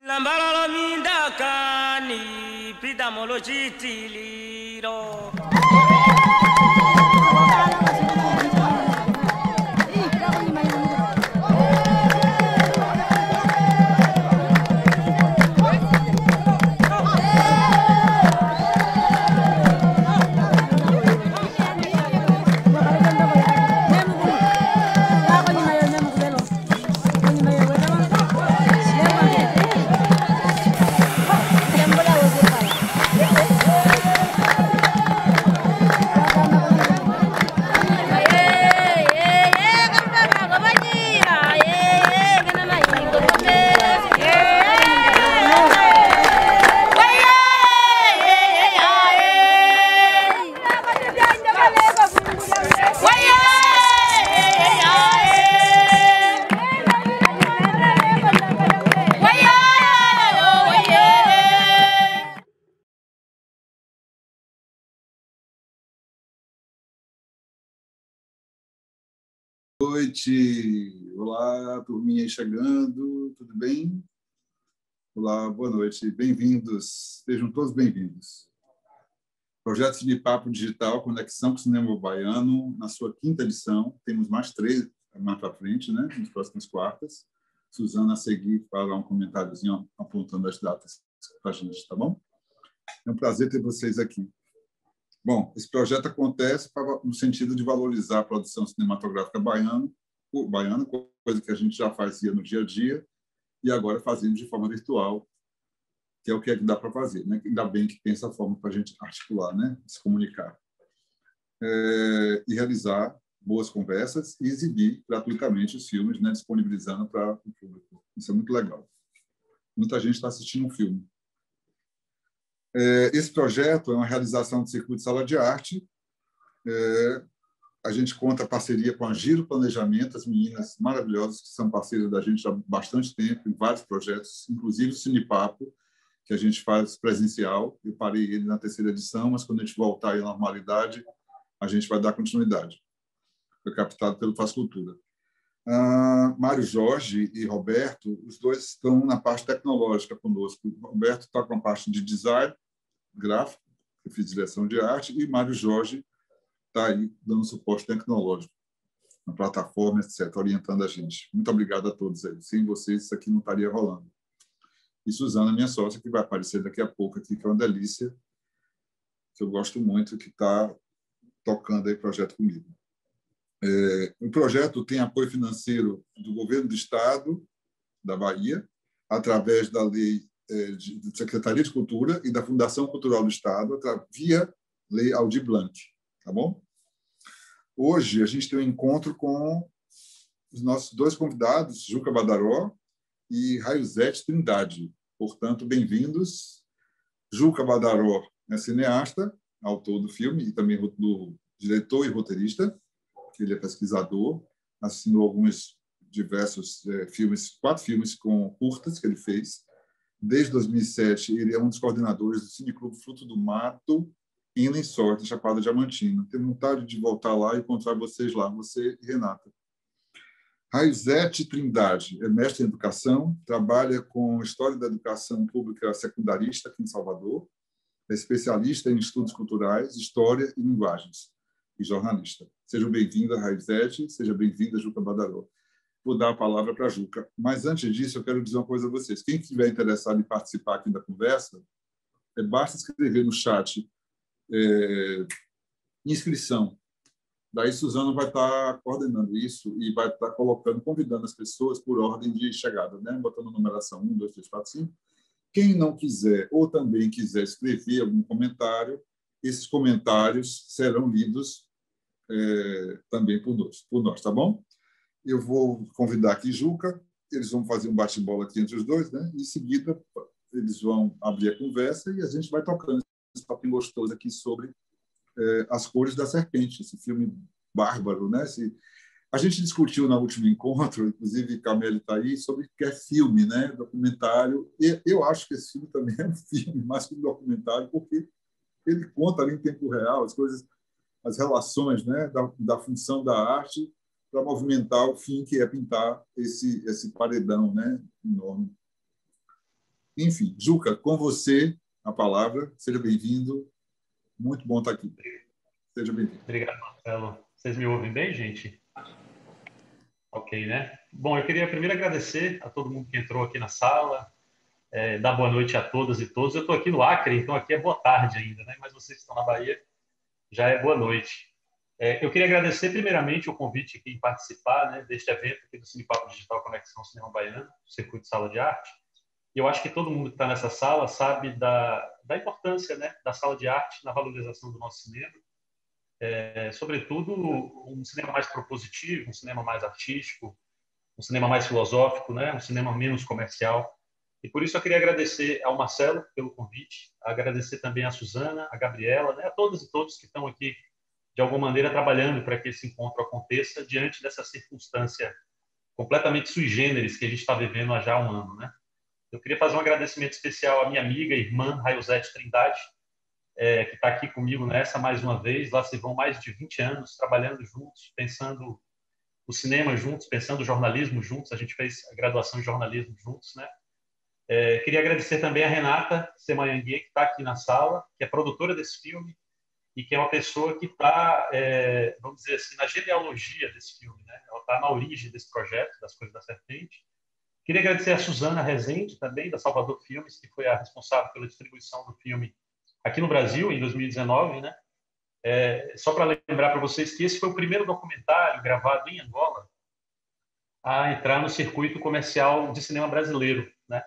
Lambalolo mindakani pridamolo chitiliro. Boa noite. Olá, turminha aí chegando, tudo bem? Olá, boa noite, bem-vindos, sejam todos bem-vindos. Projeto Cinepapo Digital, Conexão com o Cinema Baiano, na sua 5ª edição, temos mais 3 mais para frente, né, nas próximas quartas. Suzana a seguir para um comentáriozinho apontando as datas para a gente, tá bom? É um prazer ter vocês aqui. Bom, esse projeto acontece no sentido de valorizar a produção cinematográfica baiana, coisa que a gente já fazia no dia a dia, e agora fazemos de forma virtual, que é o que dá para fazer, né? Ainda bem que tem essa forma para a gente articular, né? Se comunicar. E realizar boas conversas e exibir gratuitamente os filmes, né? Disponibilizando para o público. Isso é muito legal. Muita gente está assistindo um filme. Esse projeto é uma realização do Circuito Sala de Arte. A gente conta a parceria com a Giro Planejamento, as meninas maravilhosas que são parceiras da gente há bastante tempo, em vários projetos, inclusive o Cinepapo, que a gente faz presencial. Eu parei ele na 3ª edição, mas quando a gente voltar à normalidade, a gente vai dar continuidade. Foi captado pelo Faz Cultura. Mário Jorge e Roberto, os dois estão na parte tecnológica conosco. O Roberto está com a parte de design gráfico, eu fiz direção de arte, e Mário Jorge está aí dando suporte tecnológico na plataforma, etc., orientando a gente. Muito obrigado a todos aí. Sem vocês, isso aqui não estaria rolando. E Suzana, minha sócia, que vai aparecer daqui a pouco aqui, que é uma delícia, que eu gosto muito, que está tocando aí o projeto comigo. O projeto tem apoio financeiro do Governo do Estado da Bahia, através da Lei da Secretaria de Cultura e da Fundação Cultural do Estado, via Lei Aldir Blanc. Tá bom? Hoje a gente tem um encontro com os nossos 2 convidados, Juca Badaró e Raizete Trindade. Portanto, bem-vindos. Juca Badaró é cineasta, autor do filme e também do diretor e roteirista. Ele é pesquisador, assinou alguns diversos filmes, 4 filmes com curtas que ele fez. Desde 2007, ele é um dos coordenadores do Cineclube Fruto do Mato, em Lençóis, Chapada Diamantina. Tenho vontade de voltar lá e encontrar vocês lá, você e Renata. Raizete Trindade é mestre em educação, trabalha com História da Educação Pública Secundarista aqui em Salvador, é especialista em estudos culturais, história e linguagens, e jornalista. Seja bem-vinda, Raizete, seja bem-vinda, Juca Badaró. Vou dar a palavra para a Juca. Mas, antes disso, eu quero dizer uma coisa a vocês. Quem estiver interessado em participar aqui da conversa, basta escrever no chat inscrição. Daí, Suzana vai estar coordenando isso e vai estar convidando as pessoas por ordem de chegada, né? Botando numeração 1, 2, 3, 4, 5. Quem não quiser ou também quiser escrever algum comentário, esses comentários serão lidos também por nós, tá bom? Eu vou convidar aqui Juca, eles vão fazer um bate-bola aqui entre os dois, né? Em seguida, eles vão abrir a conversa e a gente vai tocando esse papinho gostoso aqui sobre As Cores da Serpente, esse filme bárbaro, né? A gente discutiu no último encontro, inclusive Camille está aí, sobre o que é filme, né? Documentário. E eu acho que esse filme também é um filme, mais que um documentário, porque ele conta ali em tempo real as coisas, as relações, né? da função da arte para movimentar o fim que é pintar esse paredão, né? Enorme. Enfim, Juca, com você a palavra. Seja bem-vindo. Muito bom estar aqui. Seja bem-vindo. Obrigado, Marcelo. Vocês me ouvem bem, gente? Ok, né? Bom, eu queria primeiro agradecer a todo mundo que entrou aqui na sala, dar boa noite a todas e todos. Eu estou aqui no Acre, então aqui é boa tarde ainda, né? Mas vocês que estão na Bahia, já é boa noite. Eu queria agradecer primeiramente o convite aqui em participar, né, deste evento aqui do Cinepapo Digital Conexão Cinema Baiano, do Circuito de Sala de Arte. E eu acho que todo mundo que está nessa sala sabe da importância, né, da sala de arte na valorização do nosso cinema. Sobretudo um cinema mais propositivo, um cinema mais artístico, um cinema mais filosófico, né, um cinema menos comercial. E por isso eu queria agradecer ao Marcelo pelo convite, agradecer também à Suzana, à Gabriela, né, a todas e todos que estão aqui de alguma maneira trabalhando para que esse encontro aconteça diante dessa circunstância completamente sui generis que a gente está vivendo há já um ano, né? Eu queria fazer um agradecimento especial à minha amiga e irmã Raiosete Trindade, que está aqui comigo nessa mais uma vez. Lá se vão mais de 20 anos trabalhando juntos, pensando o cinema juntos, pensando o jornalismo juntos. A gente fez a graduação em jornalismo juntos, né? Queria agradecer também a Renata Semanhangue, que está aqui na sala, que é produtora desse filme e que é uma pessoa que está, vamos dizer assim, na genealogia desse filme, né? Ela está na origem desse projeto, das Coisas da Serpente. Queria agradecer a Suzana Rezende, também, da Salvador Filmes, que foi a responsável pela distribuição do filme aqui no Brasil, em 2019, né? Só para lembrar para vocês que esse foi o primeiro documentário gravado em Angola a entrar no circuito comercial de cinema brasileiro, né?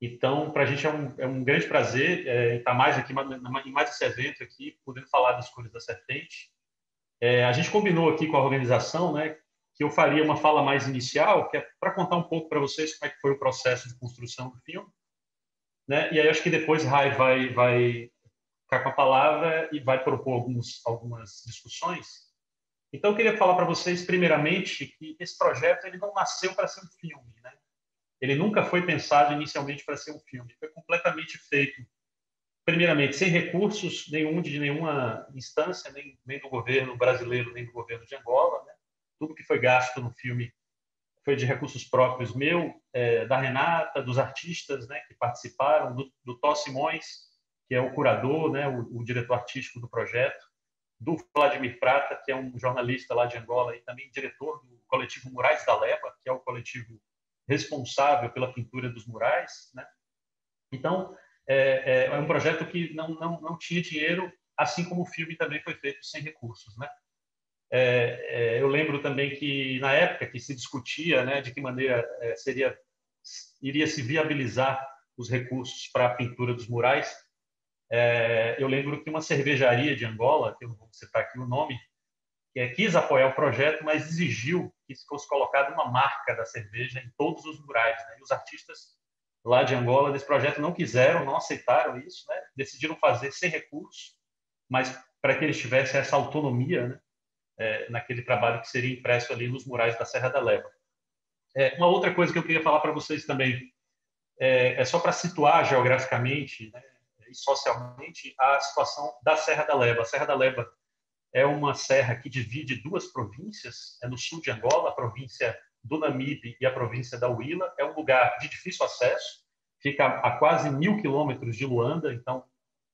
Então, para a gente é um grande prazer estar mais aqui, em mais esse evento aqui, podendo falar das Cores da Serpente. A gente combinou aqui com a organização, né, que eu faria uma fala mais inicial, que é para contar um pouco para vocês como é que foi o processo de construção do filme, né? E aí acho que depois Rai vai ficar com a palavra e vai propor algumas discussões. Então, eu queria falar para vocês, primeiramente, que esse projeto ele não nasceu para ser um filme, né? Ele nunca foi pensado inicialmente para ser um filme. Foi completamente feito, primeiramente, sem recursos nenhum de nenhuma instância, nem do governo brasileiro, nem do governo de Angola, né? Tudo que foi gasto no filme foi de recursos próprios meu, da Renata, dos artistas, né, que participaram, do Tó Simões, que é o curador, né, o diretor artístico do projeto, do Vladimir Prata, que é um jornalista lá de Angola e também diretor do coletivo Murais da Leva, que é o coletivo responsável pela pintura dos murais, né? Então, é um projeto que não tinha dinheiro, assim como o filme também foi feito sem recursos, né? Eu lembro também que, na época que se discutia, né, de que maneira iria se viabilizar os recursos para a pintura dos murais, eu lembro que uma cervejaria de Angola, que eu não vou citar aqui o nome, quis apoiar o projeto, mas exigiu que fosse colocada uma marca da cerveja em todos os murais, né? E os artistas lá de Angola desse projeto não quiseram, não aceitaram isso, né? Decidiram fazer sem recursos, mas para que eles tivessem essa autonomia, né? Naquele trabalho que seria impresso ali nos murais da Serra da Leva. Uma outra coisa que eu queria falar para vocês também só para situar geograficamente, né, e socialmente a situação da Serra da Leva. A Serra da Leva é uma serra que divide duas províncias, no sul de Angola, a província do Namibe e a província da Huila. É um lugar de difícil acesso, fica a quase 1.000 quilômetros de Luanda, então,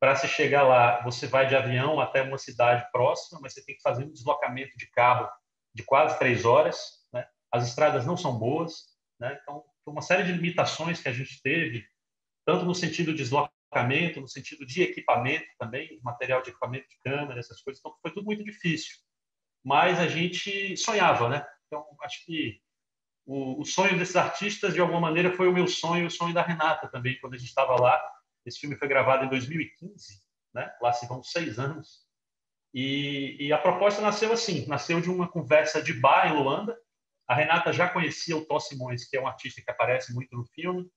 para se chegar lá, você vai de avião até uma cidade próxima, mas você tem que fazer um deslocamento de carro de quase 3 horas, né? As estradas não são boas, né? Então, uma série de limitações que a gente teve, tanto no sentido de deslocamento, no sentido de equipamento também, material de equipamento de câmera, essas coisas. Então, foi tudo muito difícil. Mas a gente sonhava, né? Então, acho que o sonho desses artistas, de alguma maneira, foi o meu sonho, o sonho da Renata também, quando a gente estava lá. Esse filme foi gravado em 2015, né? Lá se vão 6 anos. E a proposta nasceu assim, nasceu de uma conversa de bar em Luanda. A Renata já conhecia o Tó Simões, que é um artista que aparece muito no filme,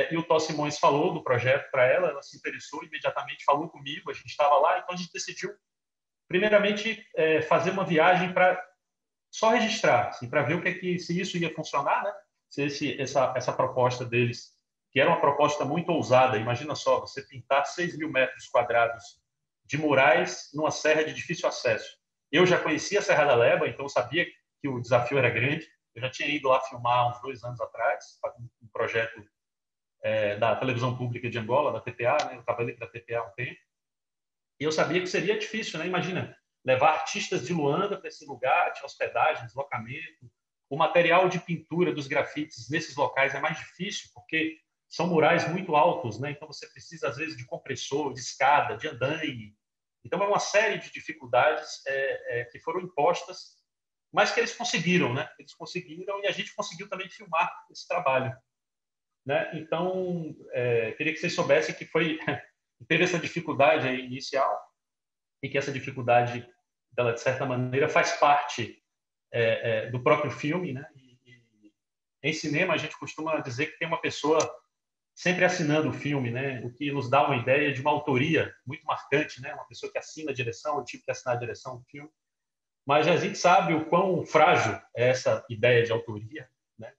e o Tó Simões falou do projeto para ela, ela se interessou imediatamente, falou comigo, a gente estava lá, então a gente decidiu, primeiramente, fazer uma viagem para só registrar, assim, para ver se isso ia funcionar, né? Se essa proposta deles, que era uma proposta muito ousada, imagina só, você pintar 6.000 metros quadrados de murais numa serra de difícil acesso. Eu já conhecia a Serra da Leva, então eu sabia que o desafio era grande. Eu já tinha ido lá filmar uns 2 anos atrás, um projeto da televisão pública de Angola, da TPA, né? Eu trabalhei para a TPA há um tempo. E eu sabia que seria difícil, né? Imagina, levar artistas de Luanda para esse lugar, de hospedagem, deslocamento. O material de pintura dos grafites nesses locais é mais difícil, porque são murais muito altos, né? Então você precisa, às vezes, de compressor, de escada, de andaime. Então é uma série de dificuldades que foram impostas, mas que eles conseguiram, né? Eles conseguiram e a gente conseguiu também filmar esse trabalho, né? Então, queria que vocês soubessem que teve essa dificuldade aí inicial e que essa dificuldade, dela, de certa maneira, faz parte do próprio filme, né? E em cinema a gente costuma dizer que tem uma pessoa sempre assinando o filme, né? O que nos dá uma ideia de uma autoria muito marcante, né? Uma pessoa que assina a direção, eu tive que assinar a direção do filme. Mas a gente sabe o quão frágil é essa ideia de autoria, né?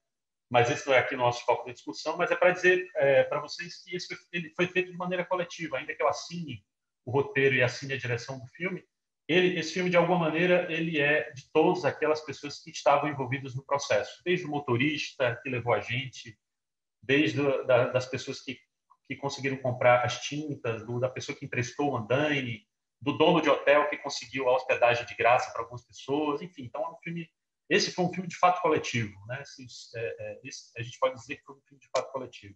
Mas esse não é aqui o nosso foco da discussão, mas é para dizer para vocês que ele foi feito de maneira coletiva, ainda que eu assine o roteiro e assine a direção do filme, esse filme, de alguma maneira, ele é de todas aquelas pessoas que estavam envolvidas no processo, desde o motorista que levou a gente, desde das pessoas que conseguiram comprar as tintas, da pessoa que emprestou o andaime, do dono de hotel que conseguiu a hospedagem de graça para algumas pessoas, enfim. Então, esse foi um filme de fato coletivo, né? A gente pode dizer que foi um filme de fato coletivo.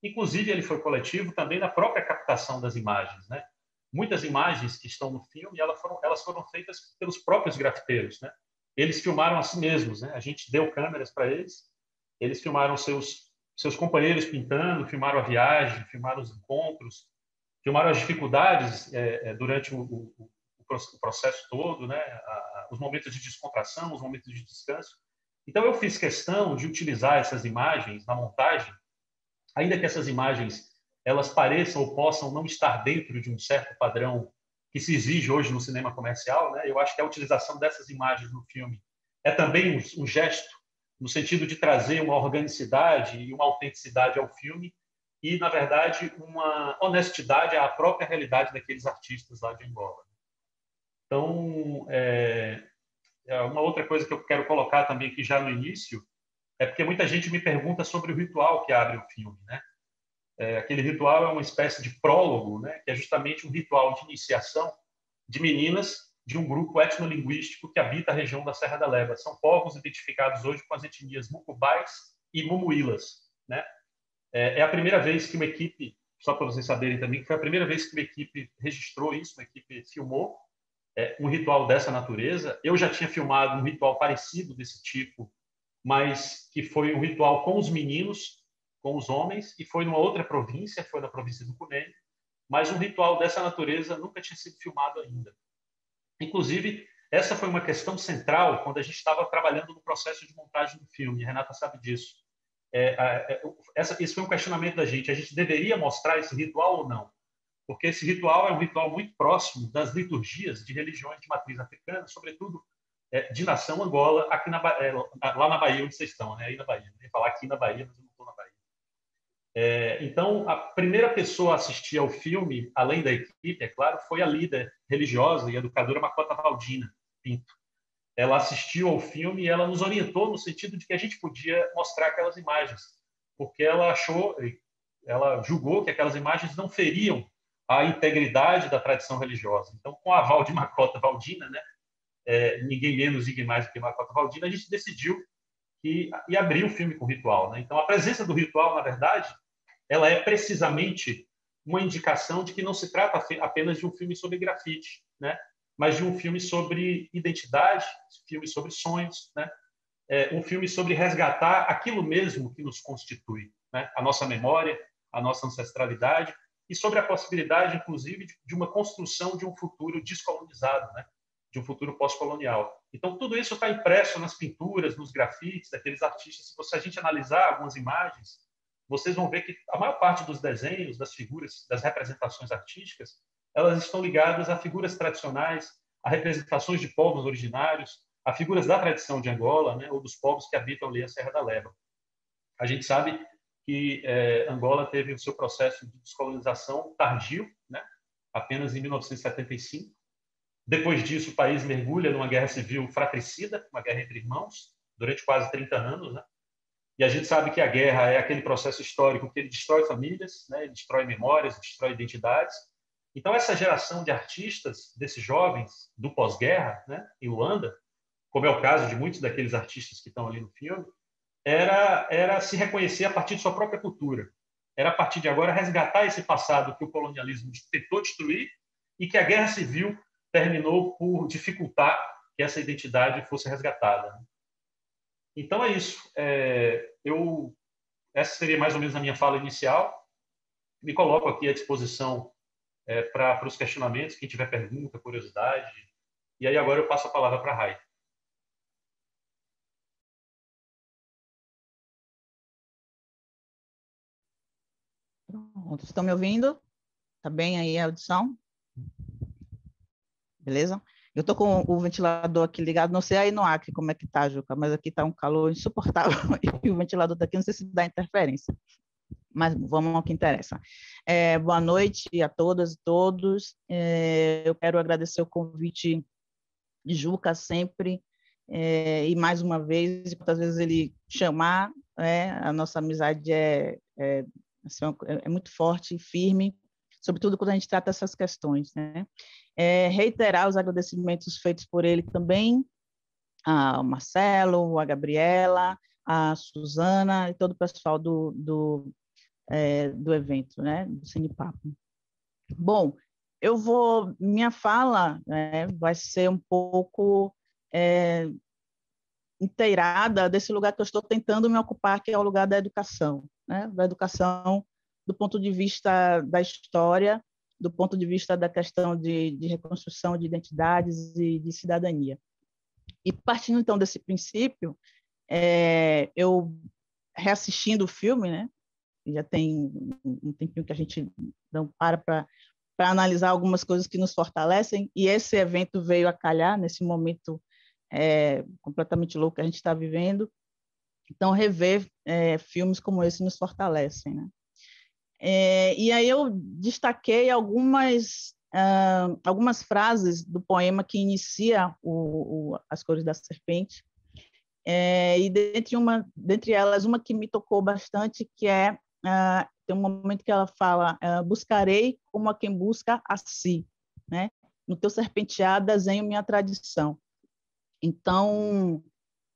Inclusive, ele foi coletivo também na própria captação das imagens, né? Muitas imagens que estão no filme, elas foram feitas pelos próprios grafiteiros, né? Eles filmaram a si mesmos, né? A gente deu câmeras para eles, eles filmaram seus companheiros pintando, filmaram a viagem, filmaram os encontros, filmaram as dificuldades durante o processo todo, né? Os momentos de descontração, os momentos de descanso. Então, eu fiz questão de utilizar essas imagens na montagem, ainda que essas imagens elas pareçam ou possam não estar dentro de um certo padrão que se exige hoje no cinema comercial, né? Eu acho que a utilização dessas imagens no filme é também um gesto no sentido de trazer uma organicidade e uma autenticidade ao filme e, na verdade, uma honestidade à própria realidade daqueles artistas lá de Angola. Então, uma outra coisa que eu quero colocar também aqui já no início é porque muita gente me pergunta sobre o ritual que abre o filme, né? Aquele ritual é uma espécie de prólogo, né? Que é justamente um ritual de iniciação de meninas de um grupo etnolinguístico que habita a região da Serra da Leva. São povos identificados hoje com as etnias Mucubais e Mumuílas, né? É a primeira vez que uma equipe, só para vocês saberem também, que foi a primeira vez que uma equipe registrou isso, uma equipe filmou um ritual dessa natureza. Eu já tinha filmado um ritual parecido desse tipo, mas que foi um ritual com os meninos, com os homens, e foi numa outra província, foi na província do Cunene, mas um ritual dessa natureza nunca tinha sido filmado ainda. Inclusive, essa foi uma questão central quando a gente estava trabalhando no processo de montagem do filme, a Renata sabe disso. Esse foi um questionamento da gente, a gente deveria mostrar esse ritual ou não? Porque esse ritual é um ritual muito próximo das liturgias de religiões de matriz africana, sobretudo de nação Angola, aqui lá na Bahia, onde vocês estão, né? Aí na Bahia. Eu ia falar aqui na Bahia, mas eu não estou na Bahia. Então, a primeira pessoa a assistir ao filme, além da equipe, é claro, foi a líder religiosa e educadora Macota Valdina Pinto. Ela assistiu ao filme e ela nos orientou no sentido de que a gente podia mostrar aquelas imagens, porque ela julgou que aquelas imagens não feriam a integridade da tradição religiosa. Então, com o aval de Macota Valdina, né, ninguém menos, ninguém mais do que Macota Valdina, a gente decidiu e abrir o filme com ritual, né? Então, a presença do ritual, na verdade, ela é precisamente uma indicação de que não se trata apenas de um filme sobre grafite, né? Mas de um filme sobre identidade, um filme sobre sonhos, né? Um filme sobre resgatar aquilo mesmo que nos constitui, né? A nossa memória, a nossa ancestralidade e sobre a possibilidade, inclusive, de uma construção de um futuro descolonizado, né? De um futuro pós-colonial. Então, tudo isso está impresso nas pinturas, nos grafites daqueles artistas. Se a gente analisar algumas imagens, vocês vão ver que a maior parte dos desenhos, das figuras, das representações artísticas, elas estão ligadas a figuras tradicionais, a representações de povos originários, a figuras da tradição de Angola, né, ou dos povos que habitam ali a Serra da Leva. A gente sabe que Angola teve o seu processo de descolonização tardio, né, apenas em 1975. Depois disso, o país mergulha numa guerra civil fratricida, uma guerra entre irmãos, durante quase 30 anos, né? E a gente sabe que a guerra é aquele processo histórico que ele destrói famílias, né? Ele destrói memórias, destrói identidades. Então, essa geração de artistas, desses jovens do pós-guerra, né, em Luanda, como é o caso de muitos daqueles artistas que estão ali no filme, era se reconhecer a partir de sua própria cultura. Era, a partir de agora, resgatar esse passado que o colonialismo tentou destruir e que a Guerra Civil terminou por dificultar que essa identidade fosse resgatada. Então, é isso. Essa seria mais ou menos a minha fala inicial. Me coloco aqui à disposição para os questionamentos, quem tiver pergunta, curiosidade. E aí, agora, eu passo a palavra para a Rai. Pronto, estão me ouvindo? Tá bem aí a audição? Beleza? Eu estou com o ventilador aqui ligado, não sei aí no Acre como é que tá, Juca, mas aqui está um calor insuportável e o ventilador está aqui, não sei se dá interferência, mas vamos ao que interessa. Boa noite a todas e todos. Eu quero agradecer o convite de Juca sempre, e mais uma vez, e quantas vezes ele chamar, a nossa amizade assim, é muito forte e firme, sobretudo quando a gente trata essas questões, né? Reiterar os agradecimentos feitos por ele também, ao Marcelo, a Gabriela, a Suzana e todo o pessoal do evento, né, do Cinepapo. Bom, minha fala vai ser um pouco inteirada desse lugar que eu estou tentando me ocupar, que é o lugar da educação, né? Da educação do ponto de vista da história, do ponto de vista da questão de reconstrução de identidades e de cidadania. E partindo, então, desse princípio, eu, reassistindo o filme, né? Já tem um tempinho que a gente não para analisar algumas coisas que nos fortalecem, e esse evento veio a calhar nesse momento completamente louco que a gente está vivendo. Então, rever filmes como esse nos fortalecem, né? E aí eu destaquei algumas frases do poema que inicia As Cores da Serpente, e dentre elas, uma que me tocou bastante, que tem um momento que ela fala: buscarei como a quem busca a si, né? No teu serpentear desenho minha tradição. Então,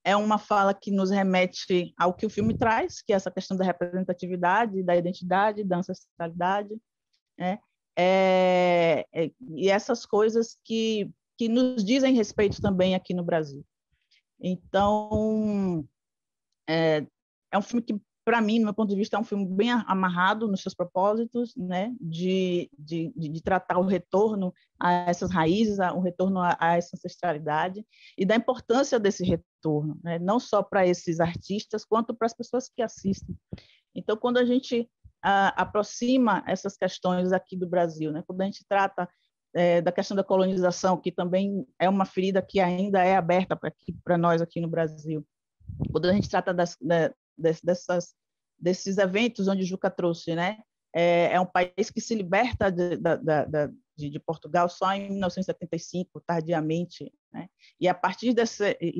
é uma fala que nos remete ao que o filme traz, que é essa questão da representatividade, da identidade, da ancestralidade, né? E essas coisas que nos dizem respeito também aqui no Brasil. Então, é um filme que, para mim, no meu ponto de vista, é um filme bem amarrado nos seus propósitos, né? de tratar o retorno a essas raízes, o retorno a essa ancestralidade, e da importância desse retorno, né? Não só para esses artistas, quanto para as pessoas que assistem. Então, quando a gente aproxima essas questões aqui do Brasil, né? Quando a gente trata da questão da colonização, que também é uma ferida que ainda é aberta para nós aqui no Brasil, quando a gente trata desses eventos onde Juca trouxe, né? É um país que se liberta de Portugal só em 1975, tardiamente, né? E a partir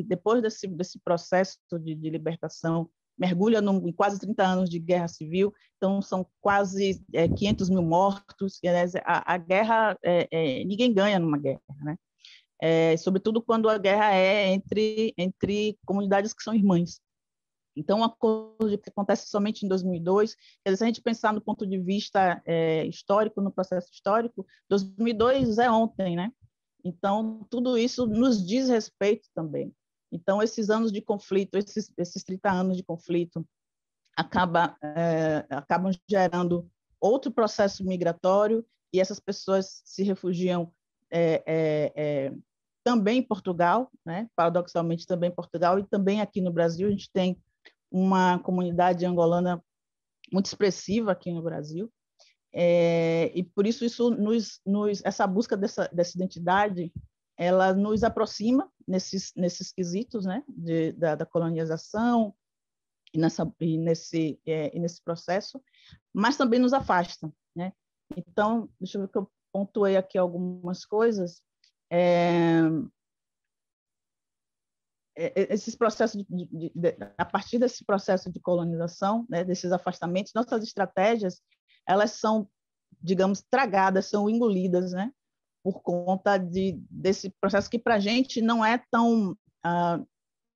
depois desse processo de libertação, mergulha em quase 30 anos de guerra civil, então são quase 500 mil mortos. A guerra, ninguém ganha numa guerra, né? Sobretudo quando a guerra é entre comunidades que são irmãs. Então, uma coisa que acontece somente em 2002, se a gente pensar no ponto de vista histórico, no processo histórico, 2002 é ontem, né? Então, tudo isso nos diz respeito também. Então, esses anos de conflito, esses 30 anos de conflito, acabam gerando outro processo migratório, e essas pessoas se refugiam também em Portugal, né? Paradoxalmente também em Portugal, e também aqui no Brasil. A gente tem uma comunidade angolana muito expressiva aqui no Brasil, e por isso essa busca dessa identidade, ela nos aproxima nesses quesitos, né, da colonização e nesse processo, mas também nos afasta, né? Então, deixa eu ver que eu pontuei aqui algumas coisas. esses processos a partir desse processo de colonização, né, desses afastamentos, nossas estratégias, elas são, digamos, tragadas, são engolidas, né, por conta desse processo que para a gente não é tão,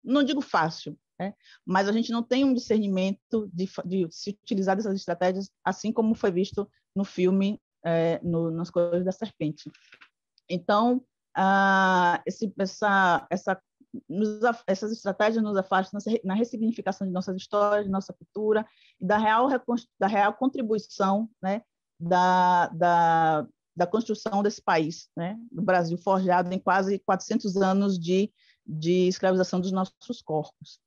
não digo fácil, né, mas a gente não tem um discernimento de se utilizar dessas estratégias, assim como foi visto no filme Nas Cores da Serpente. Então, essas estratégias nos afastam na ressignificação de nossas histórias, de nossa cultura, e da real contribuição, né, da construção desse país, né, do Brasil, forjado em quase 400 anos de escravização dos nossos corpos.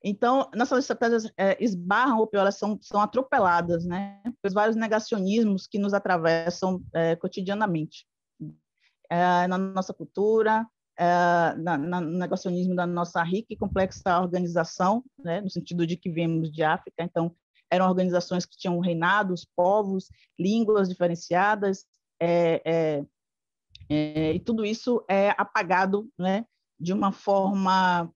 Então, nossas estratégias esbarram, ou pior, elas são atropeladas, né, pelos vários negacionismos que nos atravessam cotidianamente. Na nossa cultura, no negacionismo da nossa rica e complexa organização, né, no sentido de que viemos de África, então, eram organizações que tinham reinados, povos, línguas diferenciadas, e tudo isso é apagado, né, de uma forma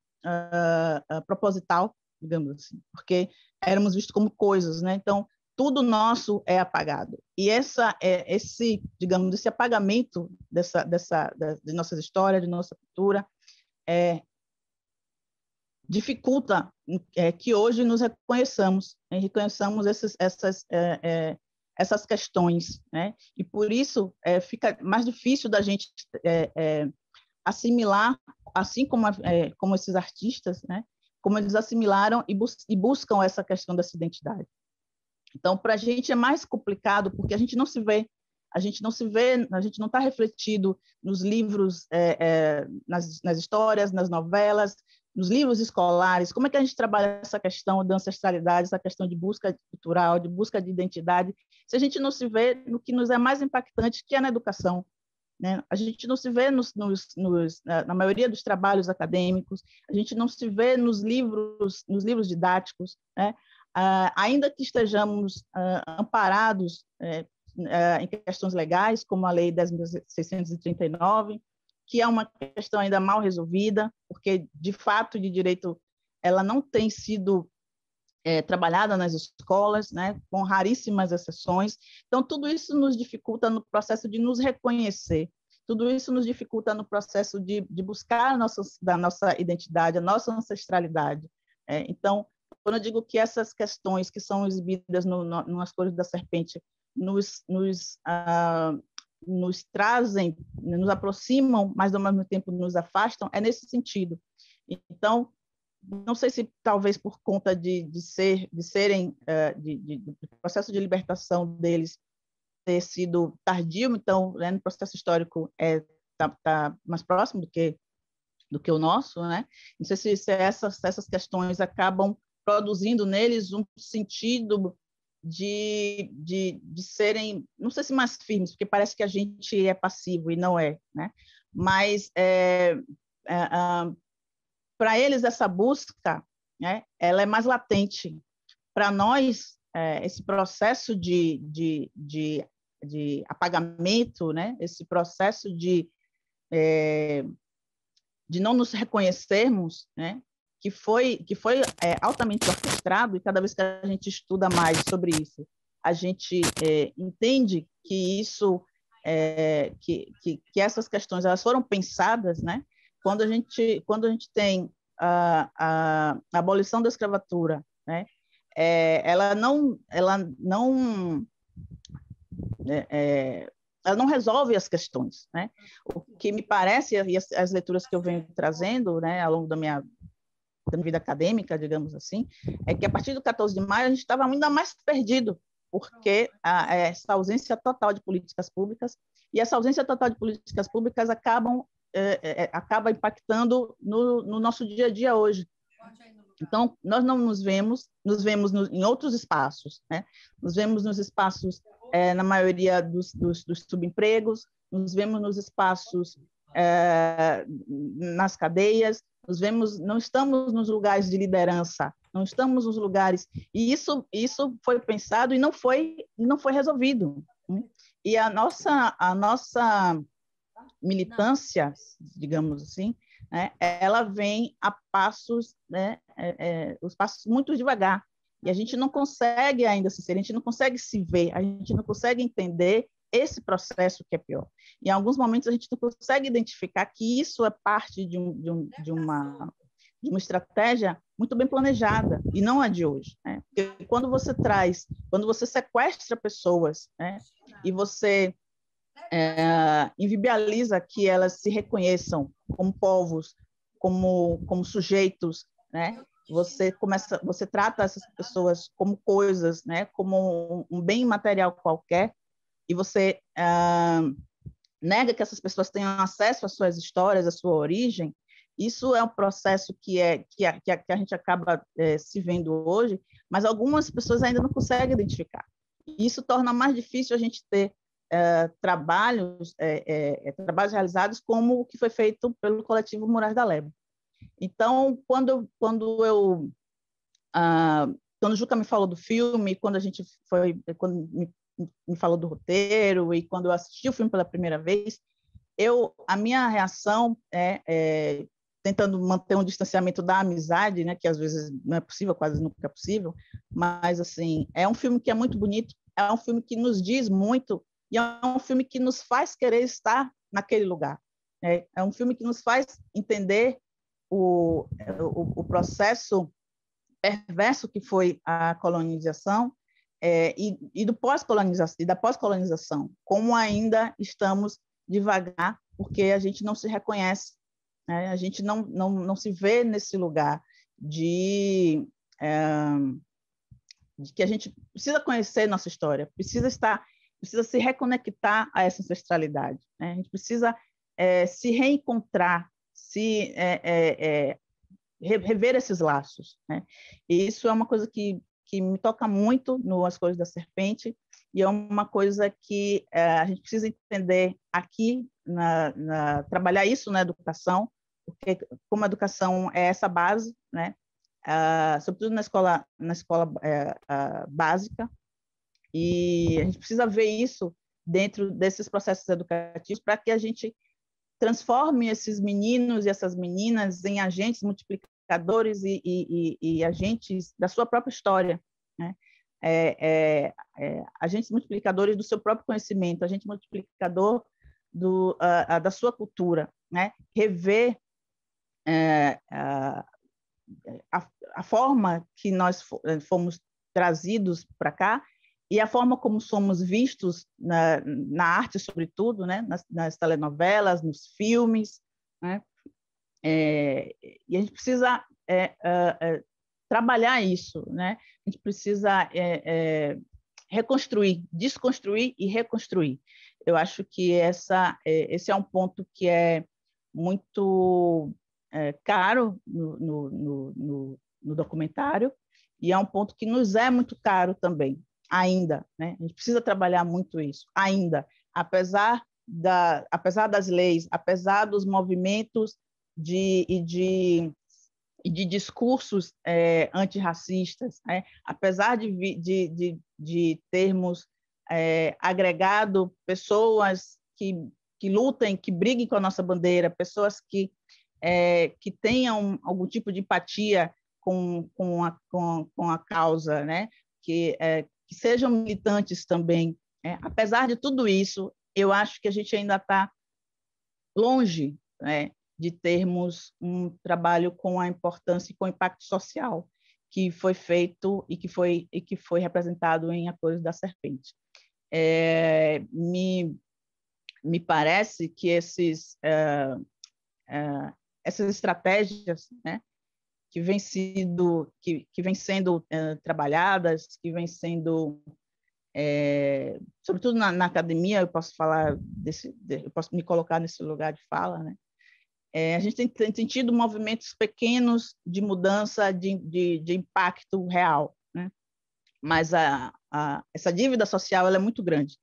proposital, digamos assim, porque éramos vistos como coisas, né? Então, tudo nosso é apagado. E esse apagamento de nossas histórias, de nossa cultura, dificulta que hoje nos reconheçamos essas questões, né? E por isso fica mais difícil da gente assimilar, assim como esses artistas, né? Como eles assimilaram e buscam essa questão dessa identidade. Então, para a gente é mais complicado, porque a gente não está refletido nos livros, nas histórias, nas novelas, nos livros escolares. Como é que a gente trabalha essa questão da ancestralidade, essa questão de busca cultural, de busca de identidade, se a gente não se vê no que nos é mais impactante, que é na educação, né? A gente não se vê na maioria dos trabalhos acadêmicos, a gente não se vê nos livros didáticos, né? Ainda que estejamos amparados em questões legais, como a Lei 10.639, que é uma questão ainda mal resolvida, porque, de fato, de direito, ela não tem sido trabalhada nas escolas, né, com raríssimas exceções. Então, tudo isso nos dificulta no processo de nos reconhecer, tudo isso nos dificulta no processo de buscar da nossa identidade, a nossa ancestralidade. Então, quando eu digo que essas questões que são exibidas nas Cores da Serpente nos trazem, nos aproximam, mas ao mesmo tempo nos afastam, é nesse sentido. Então, não sei se talvez por conta do processo de libertação deles ter sido tardio, então, né, no processo histórico tá mais próximo do que o nosso, né? Não sei se essas questões acabam produzindo neles um sentido de serem, não sei se mais firmes, porque parece que a gente é passivo e não é, né? Mas para eles essa busca, né, ela é mais latente. Para nós, esse processo de apagamento, né, esse processo de não nos reconhecermos, né, que foi altamente orquestrado, e cada vez que a gente estuda mais sobre isso, a gente entende que isso, que essas questões elas foram pensadas, né? Quando a gente tem a abolição da escravatura, né? Ela não resolve as questões, né? O que me parece, e as leituras que eu venho trazendo, né, ao longo da minha vida acadêmica, digamos assim, é que a partir do 14 de maio a gente estava ainda mais perdido, porque essa ausência total de políticas públicas, e essa ausência total de políticas públicas acaba impactando no nosso dia a dia hoje. Então, nós não nos vemos em outros espaços, né? Nos vemos nos espaços, na maioria dos subempregos, nos vemos nos espaços, nas cadeias, não estamos nos lugares de liderança, não estamos nos lugares, e isso foi pensado e não foi resolvido, né? E a nossa militância, digamos assim, né, ela vem a passos, né, os passos muito devagar, e a gente não consegue ainda se ser, a gente não consegue se ver, a gente não consegue entender esse processo que é pior. Em alguns momentos a gente não consegue identificar que isso é parte de uma estratégia muito bem planejada, e não a de hoje, né? Porque quando você sequestra pessoas, né, e você inviabiliza que elas se reconheçam como povos, como sujeitos, né? Você trata essas pessoas como coisas, né? Como um bem material qualquer, e você nega que essas pessoas tenham acesso às suas histórias, à sua origem. Isso é um processo que a gente acaba se vendo hoje, mas algumas pessoas ainda não conseguem identificar. Isso torna mais difícil a gente ter trabalhos realizados como o que foi feito pelo coletivo Murais da Leba. Então, quando o Juca me falou do filme, quando me falou do roteiro e quando eu assisti o filme pela primeira vez, a minha reação tentando manter um distanciamento da amizade, né, que às vezes não é possível, quase nunca é possível, mas assim, é um filme que é muito bonito, é um filme que nos diz muito e é um filme que nos faz querer estar naquele lugar. É um filme que nos faz entender o processo perverso que foi a colonização e da pós-colonização, como ainda estamos devagar, porque a gente não se reconhece, né? A gente não se vê nesse lugar de que a gente precisa conhecer nossa história, precisa se reconectar a essa ancestralidade, né? A gente precisa se reencontrar, rever esses laços, né? E isso é uma coisa que me toca muito no As Cores da Serpente, e é uma coisa que a gente precisa entender aqui, trabalhar isso na educação, porque como a educação é essa base, né? Sobretudo na escola básica, e a gente precisa ver isso dentro desses processos educativos para que a gente transforme esses meninos e essas meninas em agentes multiplicadores e agentes da sua própria história, né? Agentes multiplicadores do seu próprio conhecimento, agente multiplicador da sua cultura, né? Rever a forma que nós fomos trazidos para cá e a forma como somos vistos na arte, sobretudo, né? nas telenovelas, nos filmes, né? E a gente precisa trabalhar isso, né? A gente precisa reconstruir, desconstruir e reconstruir. Eu acho que esse é um ponto que é muito caro no documentário, e é um ponto que nos é muito caro também, ainda, né? A gente precisa trabalhar muito isso, ainda, apesar das leis, apesar dos movimentos de discursos antirracistas, né? Apesar de termos agregado pessoas que lutem, que briguem com a nossa bandeira, pessoas que tenham algum tipo de empatia com a causa, né? Que sejam militantes também. Apesar de tudo isso, eu acho que a gente ainda está longe, né, de termos um trabalho com a importância e com o impacto social que foi feito e que foi representado em A Cores da Serpente. Me parece que essas estratégias, né, que vêm sendo trabalhadas, que vêm sendo sobretudo na academia, eu posso me colocar nesse lugar de fala, né? A gente tem tido movimentos pequenos de mudança, de impacto real, né? Mas essa dívida social ela é muito grande,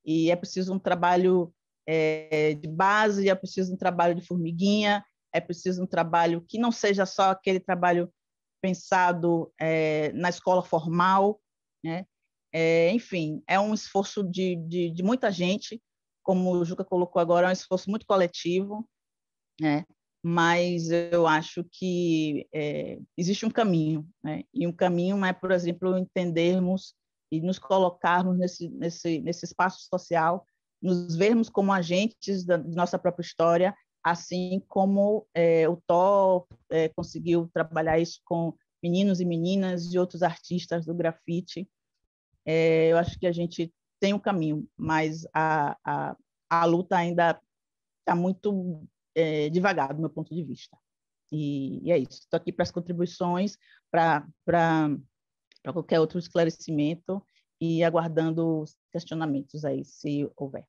e é preciso um trabalho de base, é preciso um trabalho de formiguinha, é preciso um trabalho que não seja só aquele trabalho pensado na escola formal, né? Enfim, é um esforço de muita gente, como o Juca colocou agora, é um esforço muito coletivo, né? Mas eu acho que existe um caminho, né? E um caminho é, por exemplo, entendermos e nos colocarmos nesse espaço social, nos vermos como agentes da nossa própria história, assim como o Thor conseguiu trabalhar isso com meninos e meninas e outros artistas do grafite. Eu acho que a gente tem um caminho, mas a luta ainda está muito devagar, do meu ponto de vista. E é isso. Estou aqui para as contribuições, para qualquer outro esclarecimento e aguardando os questionamentos aí, se houver.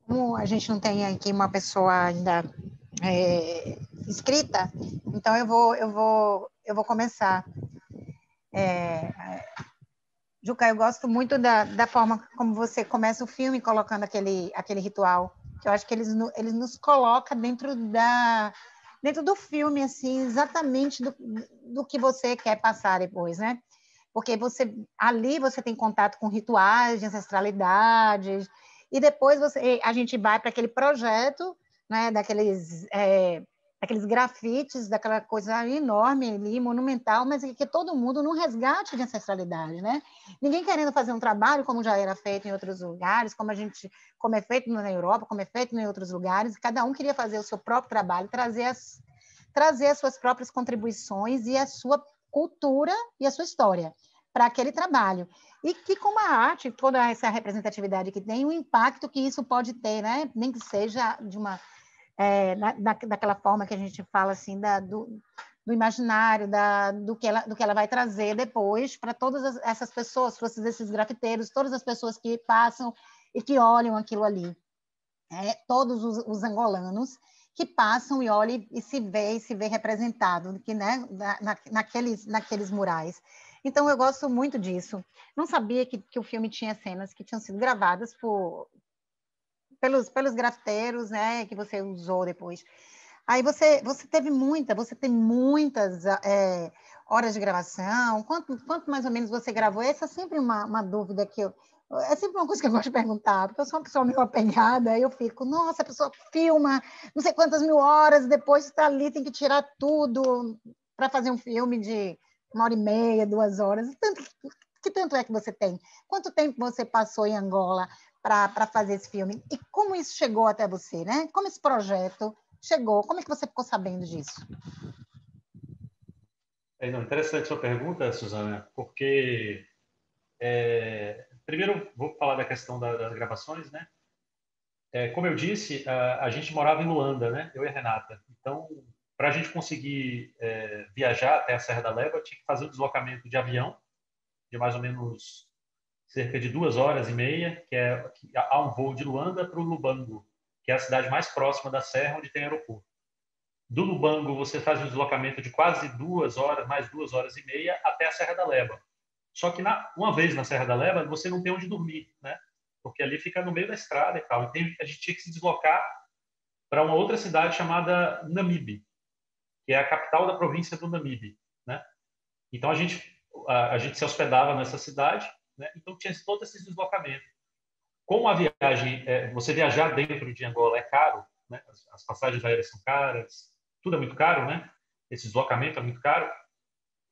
Como a gente não tem aqui uma pessoa ainda inscrita, então eu vou começar. Juca, eu gosto muito da forma como você começa o filme colocando aquele ritual, que eu acho que eles nos coloca dentro do filme, assim, exatamente do que você quer passar depois, né? Porque ali você tem contato com rituais de ancestralidade, e depois a gente vai para aquele projeto, né, daqueles grafites, daquela coisa enorme ali, monumental, mas que todo mundo num resgate de ancestralidade, né? Ninguém querendo fazer um trabalho como já era feito em outros lugares, como é feito na Europa, como é feito em outros lugares, cada um queria fazer o seu próprio trabalho, trazer as suas próprias contribuições e a sua cultura e a sua história para aquele trabalho. E que, como a arte, toda essa representatividade que tem, o impacto que isso pode ter, né? Nem que seja de uma... daquela forma que a gente fala assim, do imaginário, do que ela vai trazer depois para todas essas pessoas, todos esses grafiteiros, todas as pessoas que passam e que olham aquilo ali. Todos os angolanos que passam e olham e se vê representado, que, né, naqueles murais. Então, eu gosto muito disso. Não sabia que o filme tinha cenas que tinham sido gravadas pelos grafiteiros, né, que você usou depois. Aí você tem muitas horas de gravação. Quanto mais ou menos você gravou? Essa é sempre uma dúvida é sempre uma coisa que eu gosto de perguntar, porque eu sou uma pessoa meio apegada, aí eu fico, nossa, a pessoa filma não sei quantas mil horas, depois está ali, tem que tirar tudo para fazer um filme de 1h30, 2 horas. Que tanto é que você tem? Quanto tempo você passou em Angola para fazer esse filme? E como isso chegou até você, né? Como esse projeto chegou? Como é que você ficou sabendo disso? Não, interessante sua pergunta, Suzana, porque primeiro vou falar da questão das gravações, né? Como eu disse, a gente morava em Luanda, né? Eu e a Renata. Então, para a gente conseguir viajar até a Serra da Leva, tinha que fazer um deslocamento de avião de mais ou menos cerca de 2h30, que há um voo de Luanda para o Lubango, que é a cidade mais próxima da Serra, onde tem aeroporto. Do Lubango, você faz um deslocamento de quase 2 horas, mais 2h30, até a Serra da Leva. Só que, uma vez na Serra da Leva, você não tem onde dormir, né? Porque ali fica no meio da estrada e tal. E a gente tinha que se deslocar para uma outra cidade chamada Namibe, que é a capital da província do Namibe, né? Então, a gente se hospedava nessa cidade, né? Então tinha todo esse deslocamento. Como a viagem, você viajar dentro de Angola é caro, né? As passagens aéreas são caras, tudo é muito caro, né? Esse deslocamento é muito caro.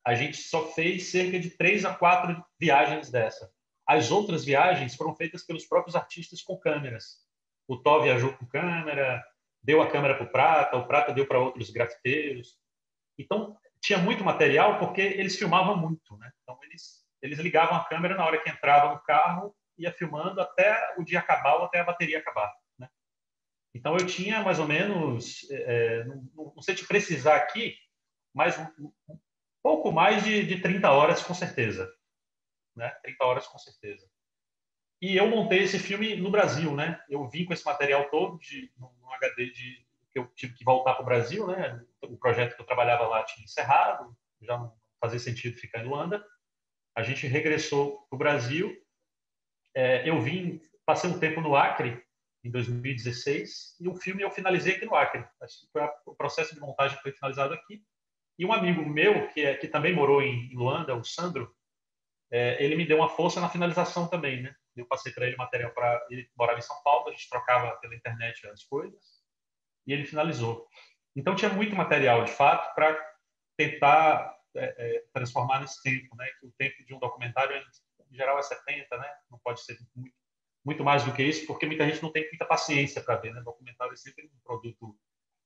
A gente só fez cerca de 3 a 4 viagens dessa. As outras viagens foram feitas pelos próprios artistas com câmeras. O Tó viajou com câmera, deu a câmera para o Prata deu para outros grafiteiros. Então, tinha muito material porque eles filmavam muito, né? Então, eles ligavam a câmera na hora que entrava no carro, ia filmando até o dia acabar ou até a bateria acabar, né? Então, eu tinha mais ou menos, não sei te precisar aqui, mas um pouco mais de 30 horas, com certeza, né? 30 horas, com certeza. E eu montei esse filme no Brasil, né? Eu vim com esse material todo num HD que eu tive que voltar para o Brasil, né? O projeto que eu trabalhava lá tinha encerrado, já não fazia sentido ficar em Luanda. A gente regressou para o Brasil. Eu passei um tempo no Acre, em 2016, e o filme eu finalizei aqui no Acre. O processo de montagem foi finalizado aqui. E um amigo meu, que também morou em Luanda, o Sandro, ele me deu uma força na finalização também, né? Eu passei para ele material para ele morar em São Paulo, a gente trocava pela internet as coisas, e ele finalizou. Então, tinha muito material, de fato, para tentar transformar nesse tempo, né? Que o tempo de um documentário, em geral, é 70, né? Não pode ser muito mais do que isso, porque muita gente não tem muita paciência para ver, né? Documentário é sempre um produto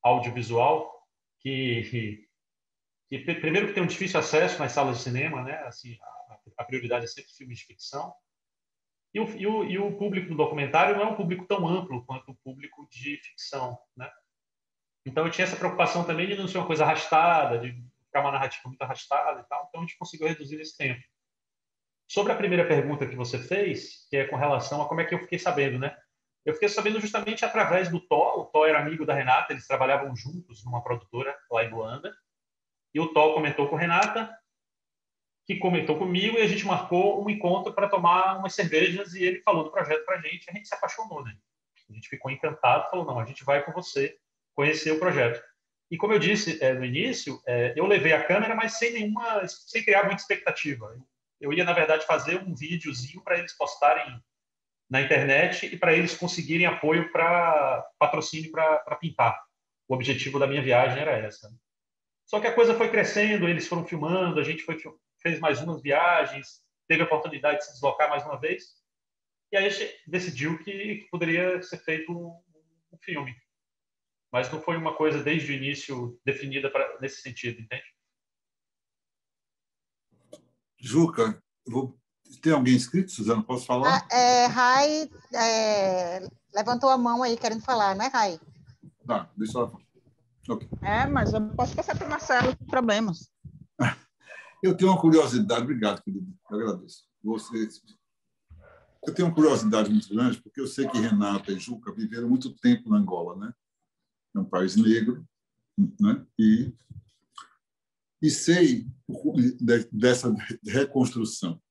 audiovisual que primeiro que tem um difícil acesso nas salas de cinema, né? Assim, a prioridade é sempre filmes de ficção. E o público do documentário não é um público tão amplo quanto o público de ficção, né? Então eu tinha essa preocupação também de não ser uma coisa arrastada, de ficar uma narrativa muito arrastada e tal. Então a gente conseguiu reduzir esse tempo. Sobre a primeira pergunta que você fez, que é com relação a como é que eu fiquei sabendo, né? Eu fiquei sabendo justamente através do Tó. O Tó era amigo da Renata, eles trabalhavam juntos numa produtora lá em Luanda. E o Tó comentou com a Renata, que comentou comigo, e a gente marcou um encontro para tomar umas cervejas, e ele falou do projeto para a gente se apaixonou, né? A gente ficou encantado, falou, não, a gente vai com você conhecer o projeto. E como eu disse no início, eu levei a câmera, mas sem criar muita expectativa. Eu ia, na verdade, fazer um videozinho para eles postarem na internet e para eles conseguirem apoio para patrocínio para pintar. O objetivo da minha viagem era essa. Só que a coisa foi crescendo, eles foram filmando, a gente fez mais umas viagens, teve a oportunidade de se deslocar mais uma vez, e aí a gente decidiu que poderia ser feito um filme. Mas não foi uma coisa desde o início definida nesse sentido, entende? Juca, tem alguém inscrito, Suzana? Posso falar? Rai levantou a mão aí, querendo falar, né, Rai? Tá, deixa ela falar. Okay. Mas eu posso passar para o Marcelo sem problemas. Eu tenho uma curiosidade, obrigado, querido, eu agradeço. Eu tenho uma curiosidade muito grande, porque eu sei que Renata e Juca viveram muito tempo na Angola, né? É um país negro, né? E sei dessa reconstrução.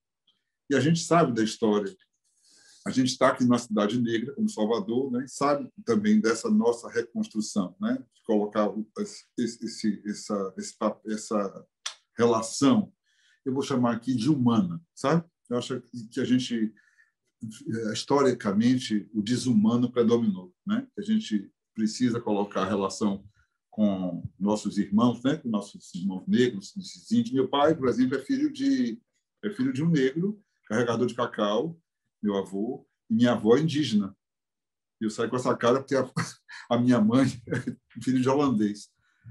E a gente sabe da história. A gente está aqui numa cidade negra, como Salvador, né? E sabe também dessa nossa reconstrução, né? De colocar essa relação, eu vou chamar aqui de humana, sabe? Eu acho que a gente, historicamente, o desumano predominou, né? A gente precisa colocar a relação com nossos irmãos, né? Com nossos irmãos negros, esses índios. Meu pai, por exemplo, é filho de um negro, carregador de cacau, meu avô, e minha avó é indígena. E eu saio com essa cara porque a minha mãe é filho de holandês.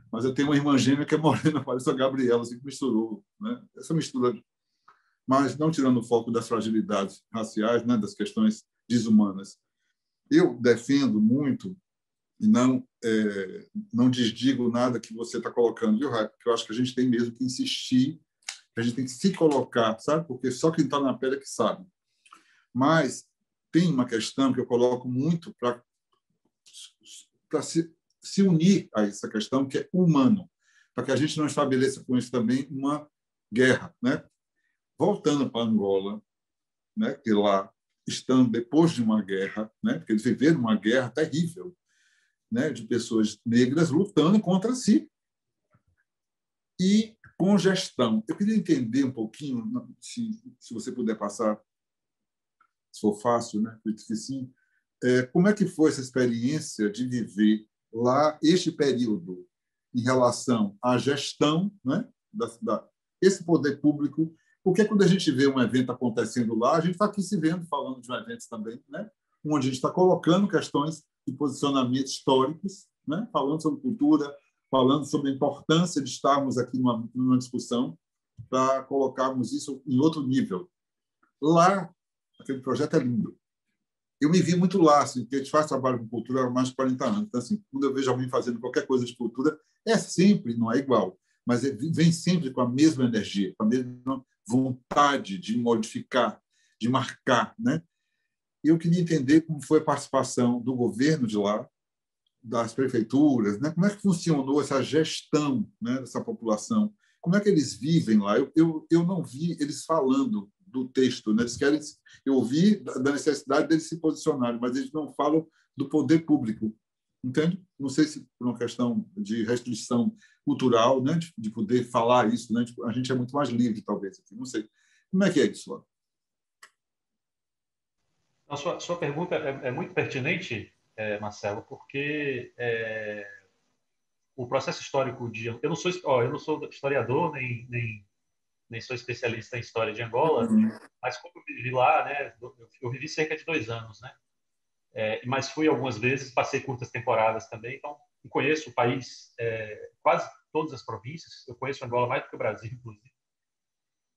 Mas eu tenho uma irmã gêmea que é morena, parece a Gabriela, assim, que misturou, né? Essa mistura, mas não tirando o foco das fragilidades raciais, né? Das questões desumanas. Eu defendo muito e não desdigo nada que você está colocando, viu, Rai? Porque eu acho que a gente tem mesmo que insistir, que a gente tem que se colocar, sabe? Porque só quem está na pele é que sabe. Mas tem uma questão que eu coloco muito para se unir a essa questão, que é humano, para que a gente não estabeleça com isso também uma guerra, né? Voltando para Angola, né? Que lá estão depois de uma guerra, né? Porque eles viveram uma guerra terrível, né? De pessoas negras lutando contra si e com gestão. Eu queria entender um pouquinho, se você puder passar, se for fácil, né? Sim. Como é que foi essa experiência de viver lá este período em relação à gestão, né, esse poder público? Porque quando a gente vê um evento acontecendo lá, a gente está aqui se vendo, falando de um evento também, né, onde a gente está colocando questões de posicionamentos históricos, né, falando sobre cultura, falando sobre a importância de estarmos aqui numa discussão para colocarmos isso em outro nível. Lá, aquele projeto é lindo. Eu me vi muito lá, assim, porque a gente faz trabalho com cultura há mais de 40 anos. Então, assim, quando eu vejo alguém fazendo qualquer coisa de cultura, é sempre, não é igual, mas vem sempre com a mesma energia, com a mesma vontade de modificar, de marcar, né? E eu queria entender como foi a participação do governo de lá, das prefeituras, né? Como é que funcionou essa gestão, né, dessa população, como é que eles vivem lá. Eu não vi eles falando do texto, né? Eu ouvi da necessidade deles se posicionarem, mas eles não falam do poder público, entende? Não sei se por uma questão de restrição cultural, né? De poder falar isso, né? A gente é muito mais livre, talvez, não sei. Como é que é isso lá? A sua pergunta é muito pertinente, Marcelo, porque o processo histórico de... eu não sou historiador, nem sou especialista em história de Angola, mas como eu vivi lá, né, eu vivi cerca de 2 anos, né? Mas fui algumas vezes, passei curtas temporadas também, então eu conheço o país, quase todas as províncias, eu conheço Angola mais do que o Brasil, inclusive.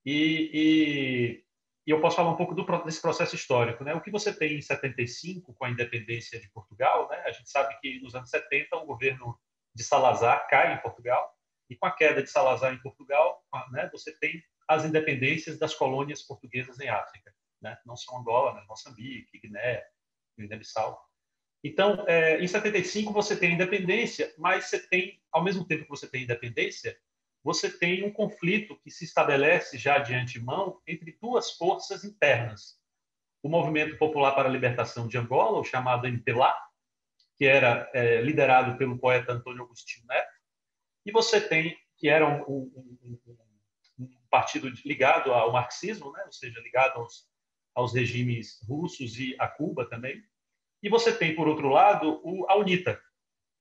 E eu posso falar um pouco desse processo histórico, né? O que você tem em 75, com a independência de Portugal, né? A gente sabe que nos anos 70 o governo de Salazar cai em Portugal, e com a queda de Salazar em Portugal, né, você tem as independências das colônias portuguesas em África, né? Não só Angola, mas Moçambique, Guiné, Guiné-Bissau. Então, em 75 você tem independência, mas você tem, ao mesmo tempo que você tem independência, você tem um conflito que se estabelece já de antemão entre duas forças internas. O Movimento Popular para a Libertação de Angola, o chamado MPLA, que era liderado pelo poeta Antônio Agostinho Neto, e você tem, que era um partido ligado ao marxismo, né? Ou seja, ligado aos regimes russos e a Cuba também. E você tem, por outro lado, a UNITA,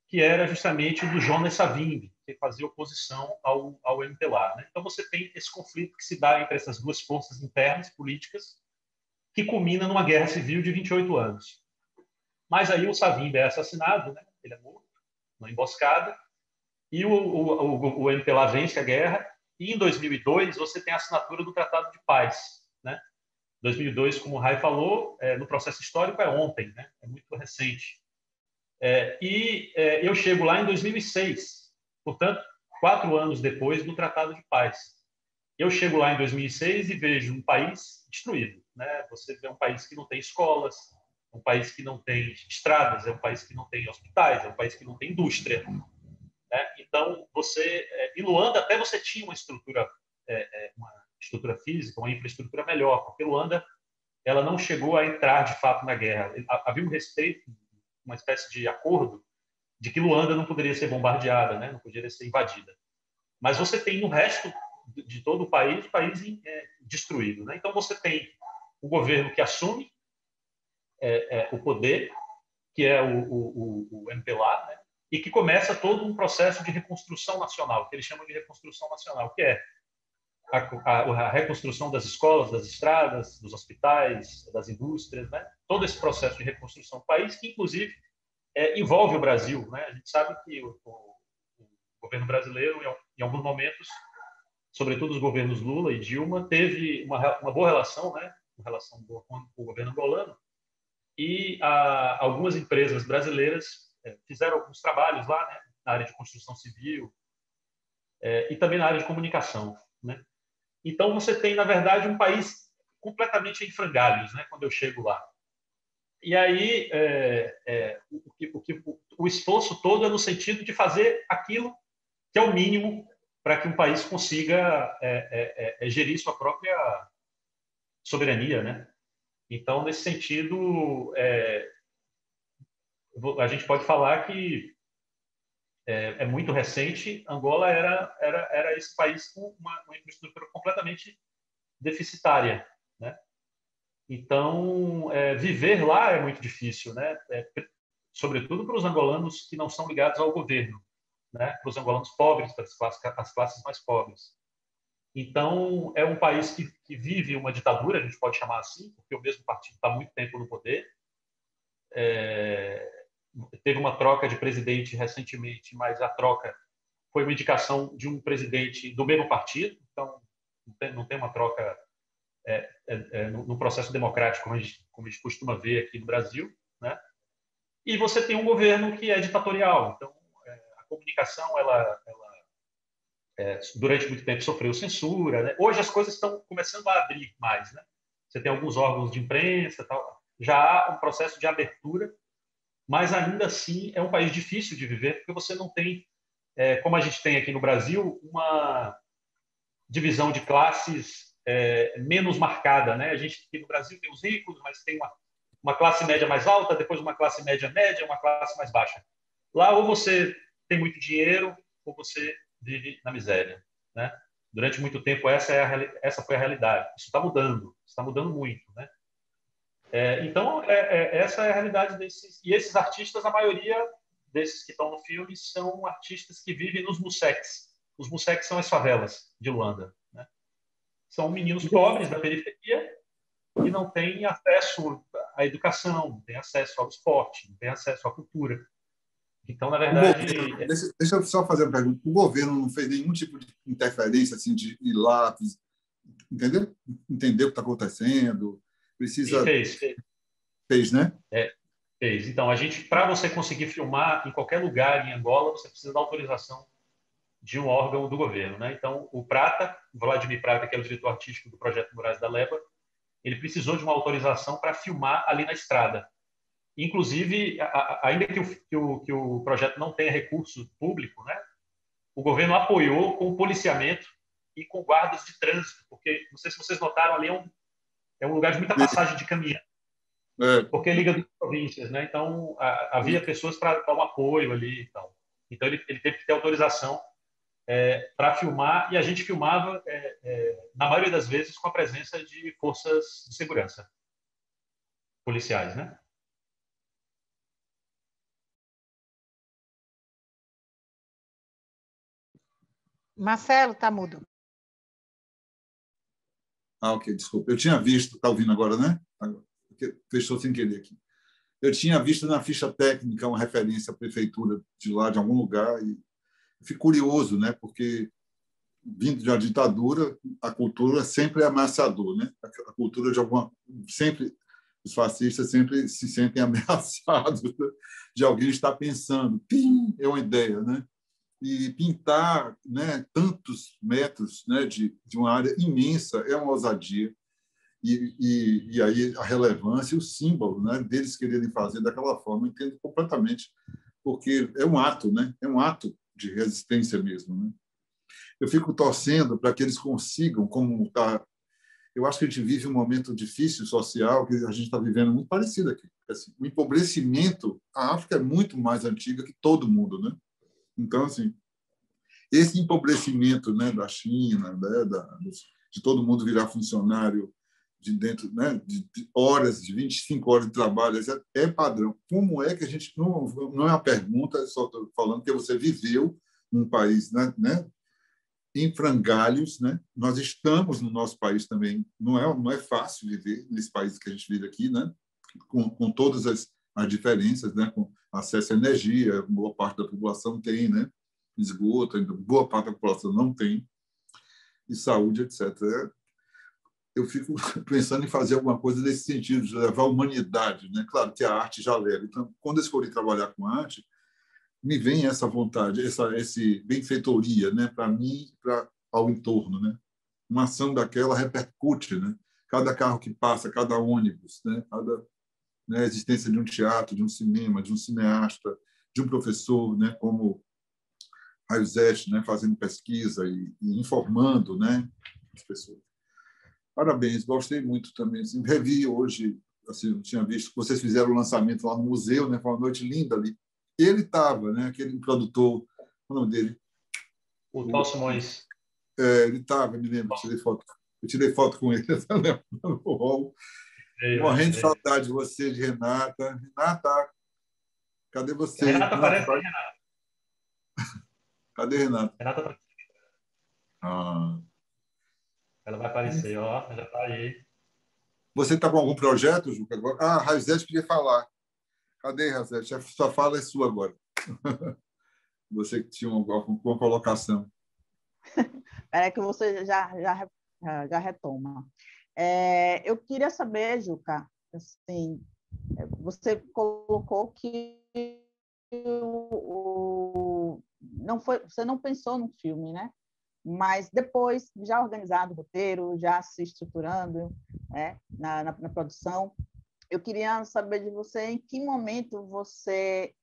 que era justamente o do Jonas Savimbi, que fazia oposição ao MPLA, né? Então você tem esse conflito que se dá entre essas duas forças internas políticas, que culmina numa guerra civil de 28 anos. Mas aí o Savimbi é assassinado, né? Ele é morto, numa emboscada, e o MPLA vence a guerra, e em 2002 você tem a assinatura do Tratado de Paz, né? 2002, como o Rai falou, no processo histórico é ontem, né? É muito recente. Eu chego lá em 2006, portanto, 4 anos depois do Tratado de Paz. Eu chego lá em 2006 e vejo um país destruído, né? Você vê um país que não tem escolas, um país que não tem estradas, é um país que não tem hospitais, é um país que não tem indústria, né? Então, em Luanda até você tinha uma estrutura física, uma infraestrutura melhor, porque Luanda ela não chegou a entrar de fato na guerra. Havia um respeito, uma espécie de acordo de que Luanda não poderia ser bombardeada, né? Não poderia ser invadida. Mas você tem no resto de todo o país destruído, né? Então você tem o governo que assume o poder, que é o MPLA, né? E que começa todo um processo de reconstrução nacional, que eles chamam de reconstrução nacional, que é a reconstrução das escolas, das estradas, dos hospitais, das indústrias, né? Todo esse processo de reconstrução do país, que inclusive envolve o Brasil, né? A gente sabe que o governo brasileiro, em alguns momentos, sobretudo os governos Lula e Dilma, teve uma boa relação, né? Uma relação boa com o governo angolano, e algumas empresas brasileiras fizeram alguns trabalhos lá, né? Na área de construção civil e também na área de comunicação, né? Então, você tem, na verdade, um país completamente em frangalhos, né, quando eu chego lá. E aí, o esforço todo é no sentido de fazer aquilo que é o mínimo para que um país consiga gerir sua própria soberania, né? Então, nesse sentido, a gente pode falar que é muito recente. Angola era esse país com uma infraestrutura completamente deficitária, né? Então, viver lá é muito difícil, né? Sobretudo para os angolanos que não são ligados ao governo, né? Para os angolanos pobres, para as classes mais pobres. Então, é um país que vive uma ditadura, a gente pode chamar assim, porque o mesmo partido está há muito tempo no poder. Teve uma troca de presidente recentemente, mas a troca foi uma indicação de um presidente do mesmo partido, então não tem uma troca no processo democrático, como a gente costuma ver aqui no Brasil, né? E você tem um governo que é ditatorial, então a comunicação, durante muito tempo sofreu censura, né? Hoje as coisas estão começando a abrir mais, né? Você tem alguns órgãos de imprensa, tal. Já há um processo de abertura, mas ainda assim é um país difícil de viver, porque você não tem, como a gente tem aqui no Brasil, uma divisão de classes menos marcada, né? A gente aqui no Brasil tem os ricos, mas tem uma classe média mais alta, depois uma classe média, uma classe mais baixa. Lá ou você tem muito dinheiro ou você vive na miséria, né? Durante muito tempo essa foi a realidade. Isso está mudando muito, né? Então, essa é a realidade desses. E esses artistas, a maioria desses que estão no filme, são artistas que vivem nos museques. Os museques são as favelas de Luanda, né? São meninos pobres da periferia que não têm acesso à educação, não têm acesso ao esporte, não têm acesso à cultura. Então, na verdade... Deixa eu só fazer uma pergunta. O governo não fez nenhum tipo de interferência, assim, de ir lá, entender o que está acontecendo? Precisa... Fez, né? Fez. Então, para você conseguir filmar em qualquer lugar em Angola, você precisa da autorização de um órgão do governo, né? Então, o Vladimir Prata, que é o diretor artístico do projeto Murais da Leba, ele precisou de uma autorização para filmar ali na estrada. Inclusive, ainda que o projeto não tenha recurso público, né? O governo apoiou com policiamento e com guardas de trânsito, porque, não sei se vocês notaram, ali é um lugar de muita passagem de caminhão, porque liga duas províncias, né? Então, havia pessoas para dar um apoio ali e tal. Então, ele teve que ter autorização para filmar, e a gente filmava, na maioria das vezes, com a presença de forças de segurança policiais, né? Marcelo, tá mudo. Ok, desculpa. Eu tinha visto, está ouvindo agora, né? Fechou sem querer aqui. Eu tinha visto na ficha técnica uma referência à prefeitura de lá, de algum lugar, e fico curioso, né? Porque, vindo de uma ditadura, a cultura sempre é ameaçador, né? A cultura de alguma... Sempre, os fascistas sempre se sentem ameaçados de alguém estar pensando. Pim, é uma ideia, né? E pintar, né, tantos metros, né, de uma área imensa é uma ousadia. E aí a relevância e o símbolo, né, deles quererem fazer daquela forma, eu entendo completamente, porque é um ato, né, é um ato de resistência mesmo, né? Eu fico torcendo para que eles consigam, como tá, eu acho que a gente vive um momento difícil social, que a gente está vivendo muito parecido aqui. Assim, o empobrecimento, a África é muito mais antiga que todo mundo, né? Então, assim, esse empobrecimento, né, da China, né, de todo mundo virar funcionário de dentro, né, de horas, de 25 horas de trabalho, é padrão. Como é que a gente... Não é uma pergunta, só estou falando que você viveu num país, né, em frangalhos, né? Nós estamos no nosso país também. Não é fácil viver nesse país que a gente vive aqui, né? Com todas as diferenças, né? Com acesso à energia, boa parte da população tem, né? Esgoto, ainda boa parte da população não tem, e saúde, etc. Eu fico pensando em fazer alguma coisa nesse sentido, de levar a humanidade, né? Claro que a arte já leva. Então, quando eu escolhi trabalhar com arte, me vem essa vontade, esse benfeitoria, né? Para mim, ao entorno, né? Uma ação daquela repercute, né? Cada carro que passa, cada ônibus, né? A existência de um teatro, de um cinema, de um cineasta, de um professor, né? Como Raizete, né, fazendo pesquisa e informando, né, as pessoas. Parabéns, gostei muito também. Assim, revi hoje, assim, eu tinha visto que vocês fizeram o lançamento lá no museu, né, foi uma noite linda ali. Ele estava, né, aquele produtor, qual é o nome dele? O Tal Simões. Ele estava, me lembro, eu tirei foto com ele, no hall. Morrendo de saudade de você, de Renata. Renata, cadê você? Renata aparece, Renata. Cadê Renata? Renata tá... Ela vai aparecer, ó, já está aí. Você está com algum projeto, Juca? Ah, a Raizete queria falar. Cadê, Raizete? A sua fala é sua agora. Você que tinha uma colocação. Espera que você já retoma. Eu queria saber, Juca, assim, você colocou que você não pensou no filme, né? Mas depois, já organizado o roteiro, já se estruturando, né, na produção, eu queria saber de você em que momento você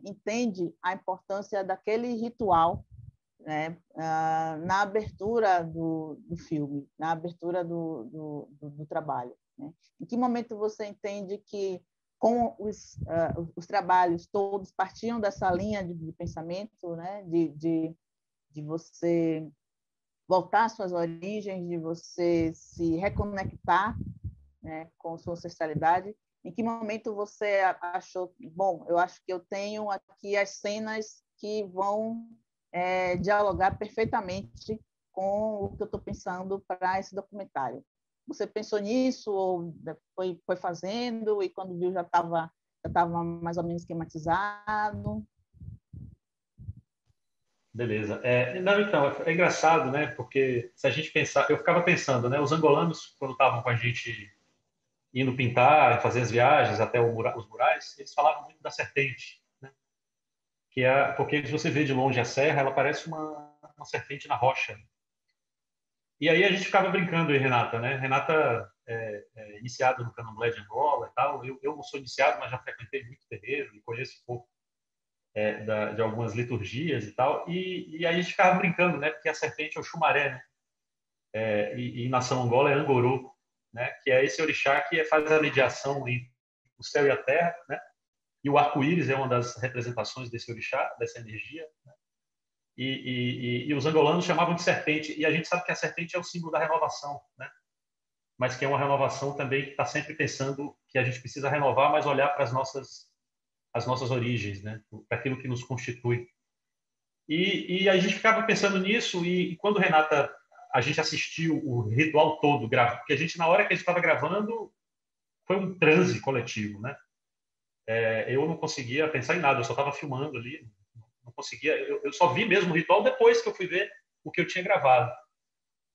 entende a importância daquele ritual, né, na abertura do filme, na abertura do trabalho, né? Em que momento você entende que, com os trabalhos todos partiam dessa linha de pensamento, né, de você voltar às suas origens, de você se reconectar né, com sua ancestralidade? Em que momento você achou, bom, eu acho que eu tenho aqui as cenas que vão dialogar perfeitamente com o que eu estou pensando para esse documentário? Você pensou nisso ou foi fazendo e quando viu já estava mais ou menos esquematizado? Beleza. Não, então, é engraçado, né? Porque se a gente pensar, eu ficava pensando, né? Os angolanos, quando estavam com a gente indo pintar, fazer as viagens até os murais, eles falavam muito da serpente, né? Porque se você vê de longe a serra, ela parece uma serpente na rocha. E aí a gente ficava brincando aí, Renata, né? Renata é iniciada no candomblé de Angola e tal. Eu não sou iniciado, mas já frequentei muito terreiro e conheço um pouco de algumas liturgias e tal. E aí a gente ficava brincando, né? Porque a serpente é o chumaré, né? E nação Angola é Angorô, né? Que é esse orixá que faz a mediação entre o céu e a terra, né? E o arco-íris é uma das representações desse orixá, dessa energia, né? E os angolanos chamavam de serpente. E a gente sabe que a serpente é o símbolo da renovação, né? Mas que é uma renovação também que está sempre pensando que a gente precisa renovar, mas olhar para as nossas origens, né? Para aquilo que nos constitui. E a gente ficava pensando nisso e quando Renata a gente assistiu o ritual todo, porque a gente na hora que a gente estava gravando foi um transe coletivo, né? Eu não conseguia pensar em nada, eu só estava filmando ali, não conseguia, eu só vi mesmo o ritual depois que eu fui ver o que eu tinha gravado.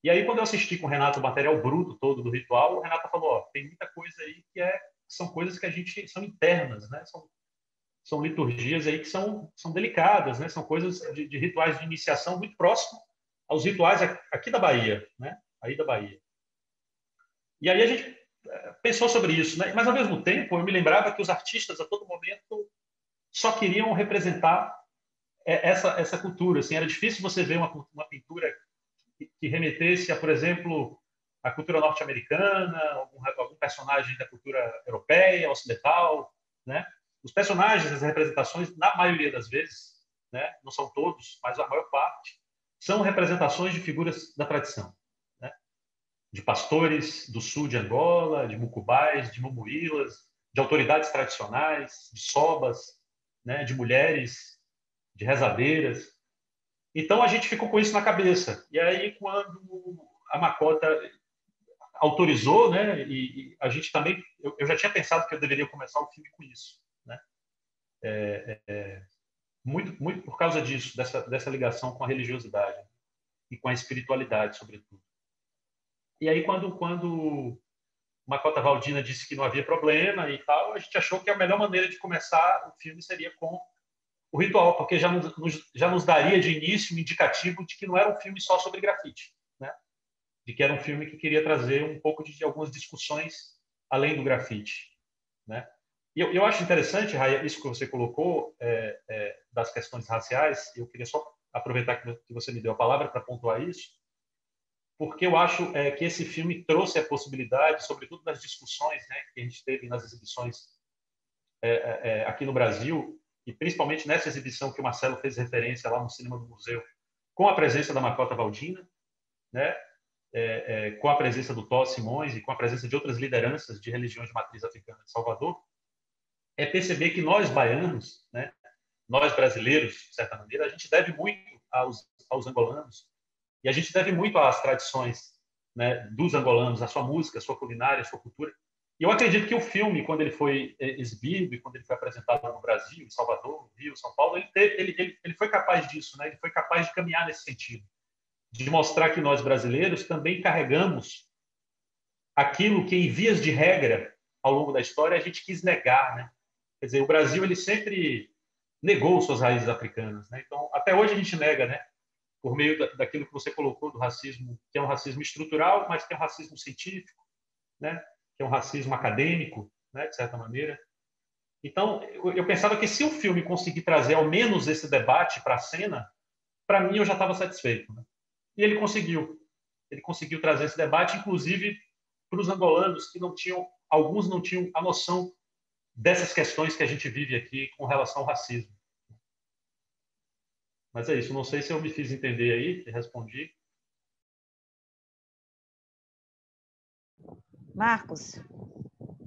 E aí quando eu assisti com o Renato o material bruto todo do ritual, o Renato falou, ó, tem muita coisa aí que são coisas que a gente são internas, né? São liturgias aí que são delicadas, né? São coisas de rituais de iniciação muito próximos aos rituais aqui da Bahia, né? Aí da Bahia. E aí a gente pensou sobre isso, né? Mas ao mesmo tempo eu me lembrava que os artistas a todo momento só queriam representar essa cultura. Assim, era difícil você ver uma pintura que remetesse a, por exemplo, a cultura norte-americana, algum personagem da cultura europeia, ocidental, né? Os personagens, as representações, na maioria das vezes, né? Não são todos, mas a maior parte, são representações de figuras da tradição, né? De pastores do sul de Angola, de mucubais, de mumuílas, de autoridades tradicionais, de sobas, né? De mulheres, de rezadeiras. Então a gente ficou com isso na cabeça. E aí quando a Makota autorizou, né? E a gente também, eu já tinha pensado que eu deveria começar o filme com isso, né? Muito, muito por causa disso, dessa ligação com a religiosidade e com a espiritualidade, sobretudo. E aí quando Makota Valdina disse que não havia problema e tal, a gente achou que a melhor maneira de começar o filme seria com o ritual, porque já nos daria de início um indicativo de que não era um filme só sobre grafite, né? De que era um filme que queria trazer um pouco de algumas discussões além do grafite, né? E eu acho interessante, Raia, isso que você colocou das questões raciais. Eu queria só aproveitar que você me deu a palavra para pontuar isso, porque eu acho que esse filme trouxe a possibilidade, sobretudo nas discussões, né, que a gente teve nas exibições aqui no Brasil, e principalmente nessa exibição que o Marcelo fez referência lá no Cinema do Museu, com a presença da Makota Valdina, né, com a presença do Tó Simões e com a presença de outras lideranças de religiões de matriz africana de Salvador, é perceber que nós baianos, né, nós brasileiros, de certa maneira, a gente deve muito aos angolanos e a gente deve muito às tradições, né, dos angolanos, à sua música, à sua culinária, à sua cultura. E eu acredito que o filme, quando ele foi exibido e quando ele foi apresentado no Brasil, em Salvador, Rio, São Paulo, ele foi capaz disso, né? Ele foi capaz de caminhar nesse sentido, de mostrar que nós brasileiros também carregamos aquilo que, em vias de regra, ao longo da história, a gente quis negar, né? Quer dizer, o Brasil ele sempre negou suas raízes africanas, né? Então, até hoje a gente nega, né? Por meio daquilo que você colocou do racismo, que é um racismo estrutural, mas que é um racismo científico, né? Que é um racismo acadêmico, né? De certa maneira. Então, eu pensava que se o filme conseguir trazer ao menos esse debate para a cena, para mim eu já estava satisfeito, né? E ele conseguiu. Ele conseguiu trazer esse debate, inclusive para os angolanos que alguns não tinham a noção dessas questões que a gente vive aqui com relação ao racismo. Mas é isso, não sei se eu me fiz entender aí, se respondi. Marcos,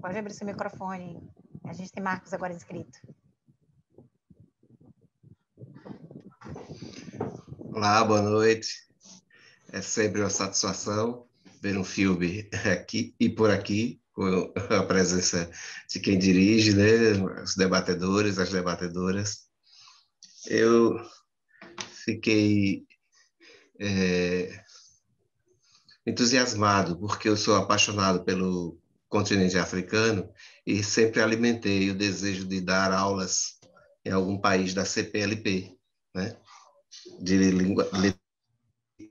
Pode abrir seu microfone. A gente tem Marcos agora inscrito. Olá, boa noite. É sempre uma satisfação ver um filme aqui e por aqui, com a presença de quem dirige, né? Os debatedores, as debatedoras. Eu fiquei entusiasmado, porque eu sou apaixonado pelo continente africano e sempre alimentei o desejo de dar aulas em algum país da CPLP, né? De língua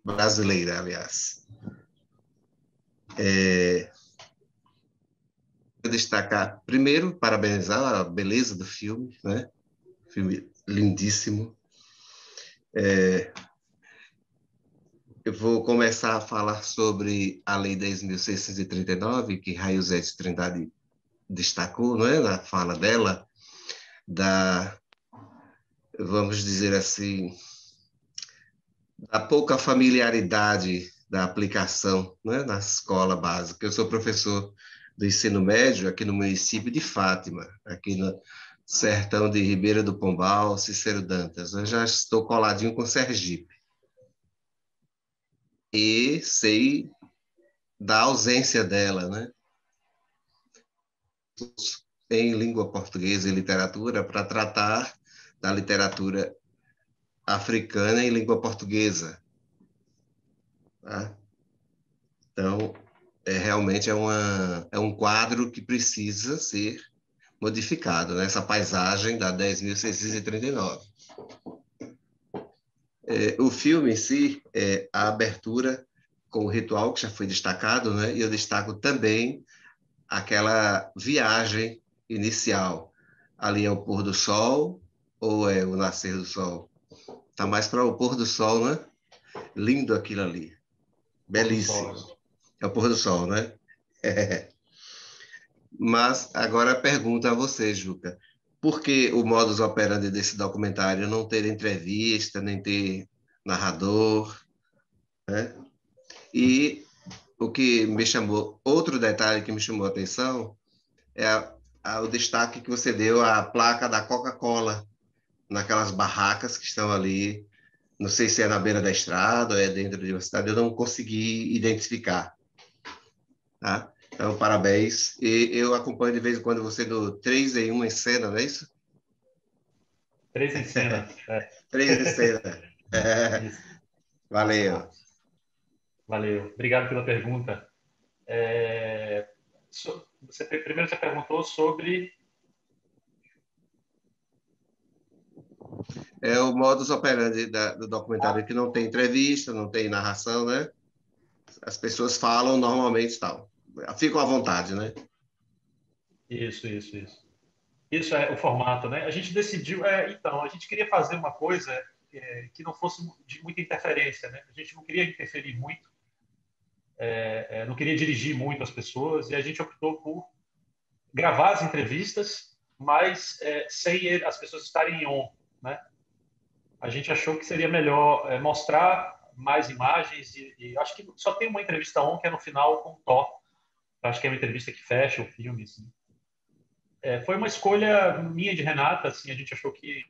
brasileira, aliás. Eu destacar, primeiro, parabenizar a beleza do filme, né? Filme lindíssimo. Eu vou começar a falar sobre a Lei 10.639, que Railzete Trindade destacou, não é? Na fala dela, vamos dizer assim, da pouca familiaridade da aplicação, né, na escola básica. Eu sou professor do ensino médio aqui no município de Fátima, aqui no sertão de Ribeira do Pombal, Cícero Dantas. Eu já estou coladinho com Sergipe. E sei da ausência dela, né, em língua portuguesa e literatura, para tratar da literatura africana em língua portuguesa. Tá? Então, realmente é um quadro que precisa ser modificado, né? Essa paisagem da 10.639. O filme em si, a abertura com o ritual que já foi destacado, né? E eu destaco também aquela viagem inicial. Ali é o pôr do sol ou é o nascer do sol? Está mais para o pôr do sol, né? Lindo aquilo ali. Belíssimo. É o pôr do sol, né? Mas agora pergunto a você, Juca. Por que o modus operandi desse documentário não ter entrevista, nem ter narrador, né? E o que me chamou, outro detalhe que me chamou a atenção é o destaque que você deu à placa da Coca-Cola, naquelas barracas que estão ali, não sei se é na beira da estrada ou é dentro de uma cidade, eu não consegui identificar. Tá? Então, parabéns. E eu acompanho de vez em quando você no 3 em 1 em cena, não é isso? 3 em cena. 3 em cena. Valeu. Valeu. Obrigado pela pergunta. Primeiro você perguntou sobre... É o modus operandi do documentário, que não tem entrevista, não tem narração, né? As pessoas falam normalmente e tal. Ficam à vontade, né? Isso. Isso é o formato, né? A gente decidiu... então, a gente queria fazer uma coisa que não fosse de muita interferência, né? A gente não queria interferir muito, não queria dirigir muito as pessoas, e a gente optou por gravar as entrevistas, mas sem as pessoas estarem on, né? A gente achou que seria melhor mostrar mais imagens e acho que só tem uma entrevista on que é no final com o Thor. Acho que é uma entrevista que fecha o filme, assim. Foi uma escolha minha, de Renata, assim, a gente achou que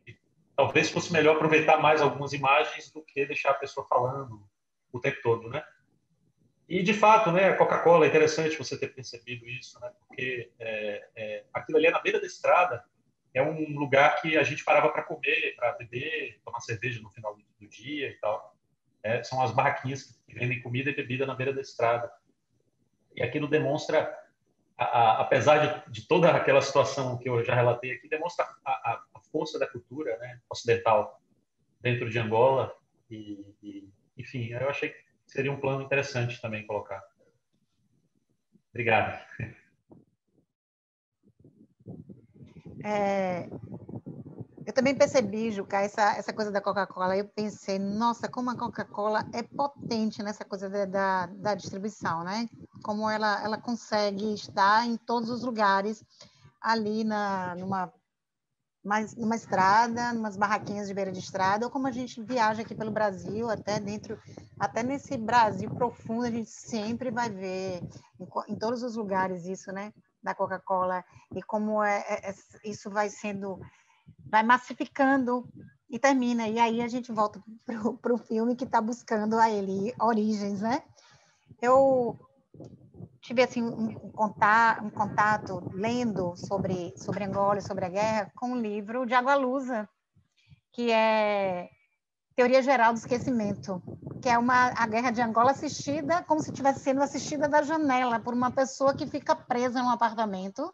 talvez fosse melhor aproveitar mais algumas imagens do que deixar a pessoa falando o tempo todo, né? E, de fato, né, a Coca-Cola, é interessante você ter percebido isso, né? Porque aquilo ali é na beira da estrada, é um lugar que a gente parava para comer, para beber, tomar cerveja no final do dia e tal. São as barraquinhas que vendem comida e bebida na beira da estrada. E aquilo demonstra, apesar de toda aquela situação que eu já relatei aqui, demonstra a força da cultura, né, ocidental dentro de Angola. Enfim, eu achei que seria um plano interessante também colocar. Obrigado. Eu também percebi, Juca, essa coisa da Coca-Cola. Eu pensei, nossa, como a Coca-Cola é potente nessa coisa da distribuição, né? Como ela consegue estar em todos os lugares, ali numa estrada, numas barraquinhas de beira de estrada, ou como a gente viaja aqui pelo Brasil, até nesse Brasil profundo, a gente sempre vai ver em todos os lugares isso, né? da Coca-Cola e como isso vai massificando e termina. E aí a gente volta para o filme que está buscando a ele origens, né? Eu tive assim, um contato lendo sobre Angola e sobre a guerra com um livro de Agualusa, que é Teoria Geral do Esquecimento, que é a guerra de Angola assistida como se estivesse sendo assistida da janela por uma pessoa que fica presa num apartamento.